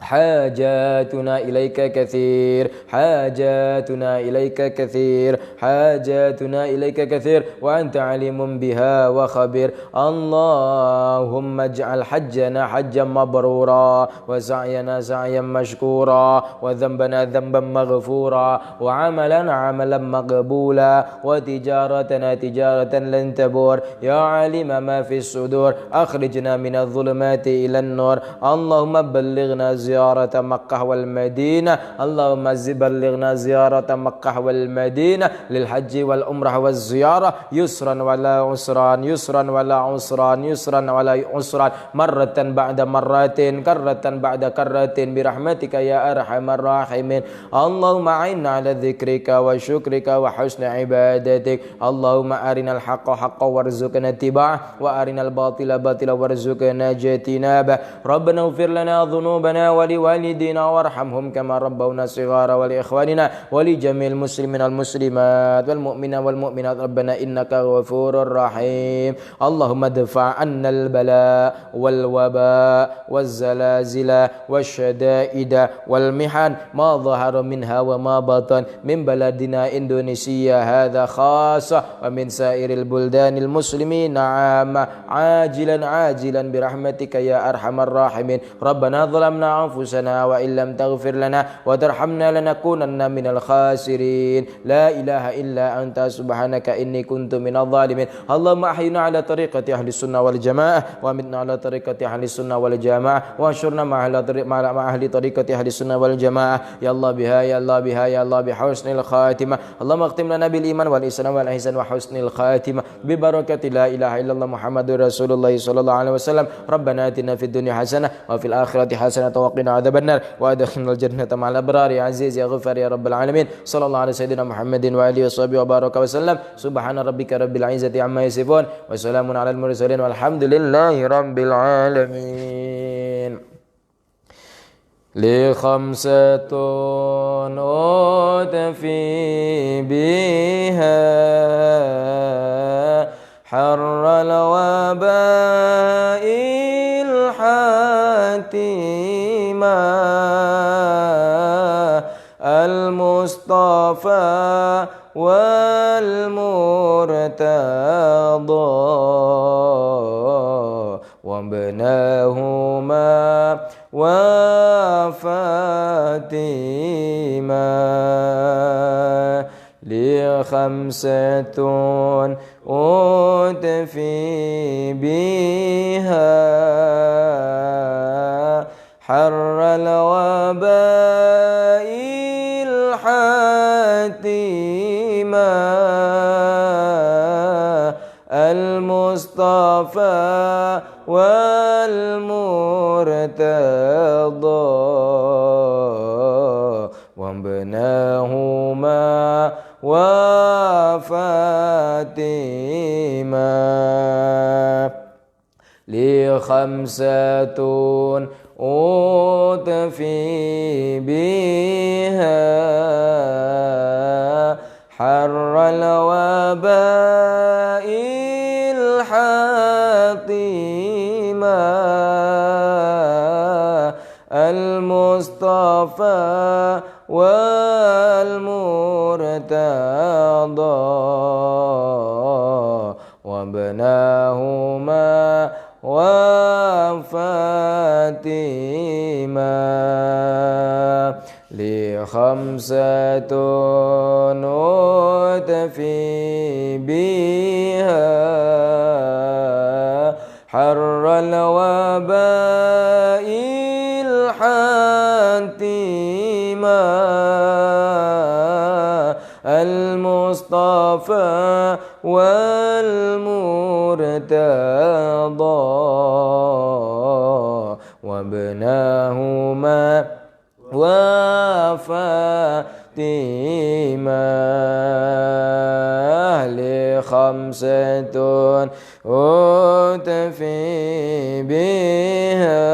حاجاتنا إليك كثير حاجاتنا إليك كثير حاجاتنا إليك كثير وأنت عليم بها وخبير. اللهم اجعل حجنا حجا مبرورا وسعينا سعيا مشكورا وذنبنا ذنبا مغفورا وعملنا عملا مقبولا وتجارتنا تجارة لن تبور. يا عالم ما في الصدور أخرجنا من الظلمات إلى النور. اللهم بلغنا زيارة مكة والمدينة. اللهم بلغنا زيارة مكة والمدينة للحج والعمرة والزيارة يسرا ولا عسرا يسرا ولا عسرا يسرا ولا عسرا مرة بعد مرات كرة بعد كرة برحمتك يا أرحم الراحمين. اللهم أعنا على ذكرك وشكرك وحسن عبادتك. اللهم أرنا الحق حقا وارزقنا اتباعه وأرنا الباطل باطلا وارزقنا اجتنابه. ربنا اغفر لنا ذنوبنا ولوالدينا وارحمهم كما ربونا صغارا ولإخواننا ولجميع المسلمين والمسلمات والمؤمنين والمؤمنات ربنا إنك غفور رحيم. اللهم ادفع عنا البلاء والوباء والزلازل والشدائد والمحن ما ظهر منها وما بطن من بلدنا إندونيسيا هذا خاصة ومن سائر البلدان المسلمين عامة عاجلا عاجلا برحمتك يا أرحم الراحمين. ربنا ظلمنا أنفسنا وإن لم تغفر لنا وترحمنا لنكونن من الخاسرين. لا إله إلا أنت سبحانك إني كنت من الظالمين. اللهم أحينا على طريقة أهل السنة والجماعة وأمتنا على طريقة أهل السنة والجماعة وانشرنا مع أهل طريقة أهل السنة والجماعة. يا الله بها يا الله بها يا الله بحسن الخاتمة. اللهم اختم لنا بالإيمان والإسلام والإحسان وحسن الخاتمة ببركة لا إله إلا الله محمد رسول الله صلى الله عليه وسلم. ربنا آتنا في الدنيا حسنة وفي الآخرة حسنة وقنا عذاب النار وأدخلنا الجنة مع الأبرار يا عزيز يا غفار يا رب العالمين. صلى الله على سيدنا محمد وآله وصحبه وبارك وسلم. سبحان ربك رب العزة عما يصفون وسلام على المرسلين والحمد لله رب العالمين. لخمسة أوتفي بها حر الوباء الحاتمة المصطفى والمرتضى وابناهما وفاتما لخمسة أوتفي بها حر الوباء الحاتمة المصطفى والمرتضى وابناهما وفاتما لخمسة أوتفي بها حر الوباء الحاتمة المصطفى والمرتضى وابناهما وفاتما لي خمسة نتفي بها حر الوباء الحاتما المصطفى والمرتضى وابناهما وفاتما لخمسة أتفي بها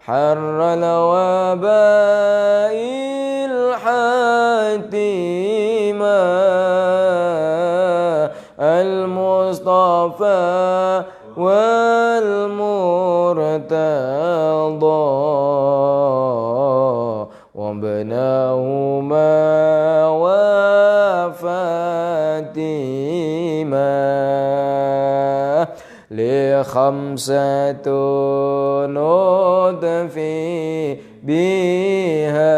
حر الوباء الحاتما المصطفى والمرتضى وابناهما وفاتما لخمسة نتفي بها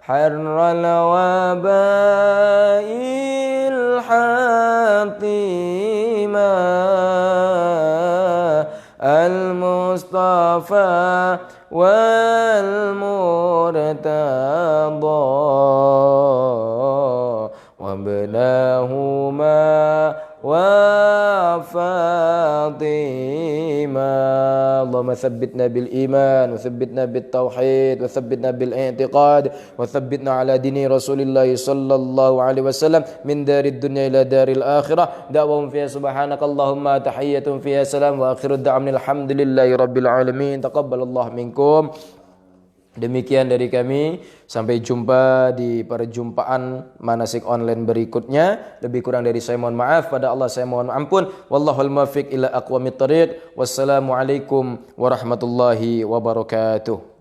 حر الوباء الحاتما المصطفى والمرتضى وابناهما وفاطمة. اللهم ثبتنا بالإيمان وثبتنا بالتوحيد وثبتنا بالاعتقاد وثبتنا على دين رسول الله صلى الله عليه وسلم من دار الدنيا إلى دار الآخرة. دعوهم فيها سبحانك اللهم تحية فيها سلام وآخر الدعوة الحمد لله رب العالمين. تقبل الله منكم. Demikian dari kami, sampai jumpa di perjumpaan manasik online berikutnya. Lebih kurang dari saya mohon maaf, pada Allah saya mohon ampun. Wallahul muwaffiq ila aqwamit thariq. Wassalamualaikum warahmatullahi wabarakatuh.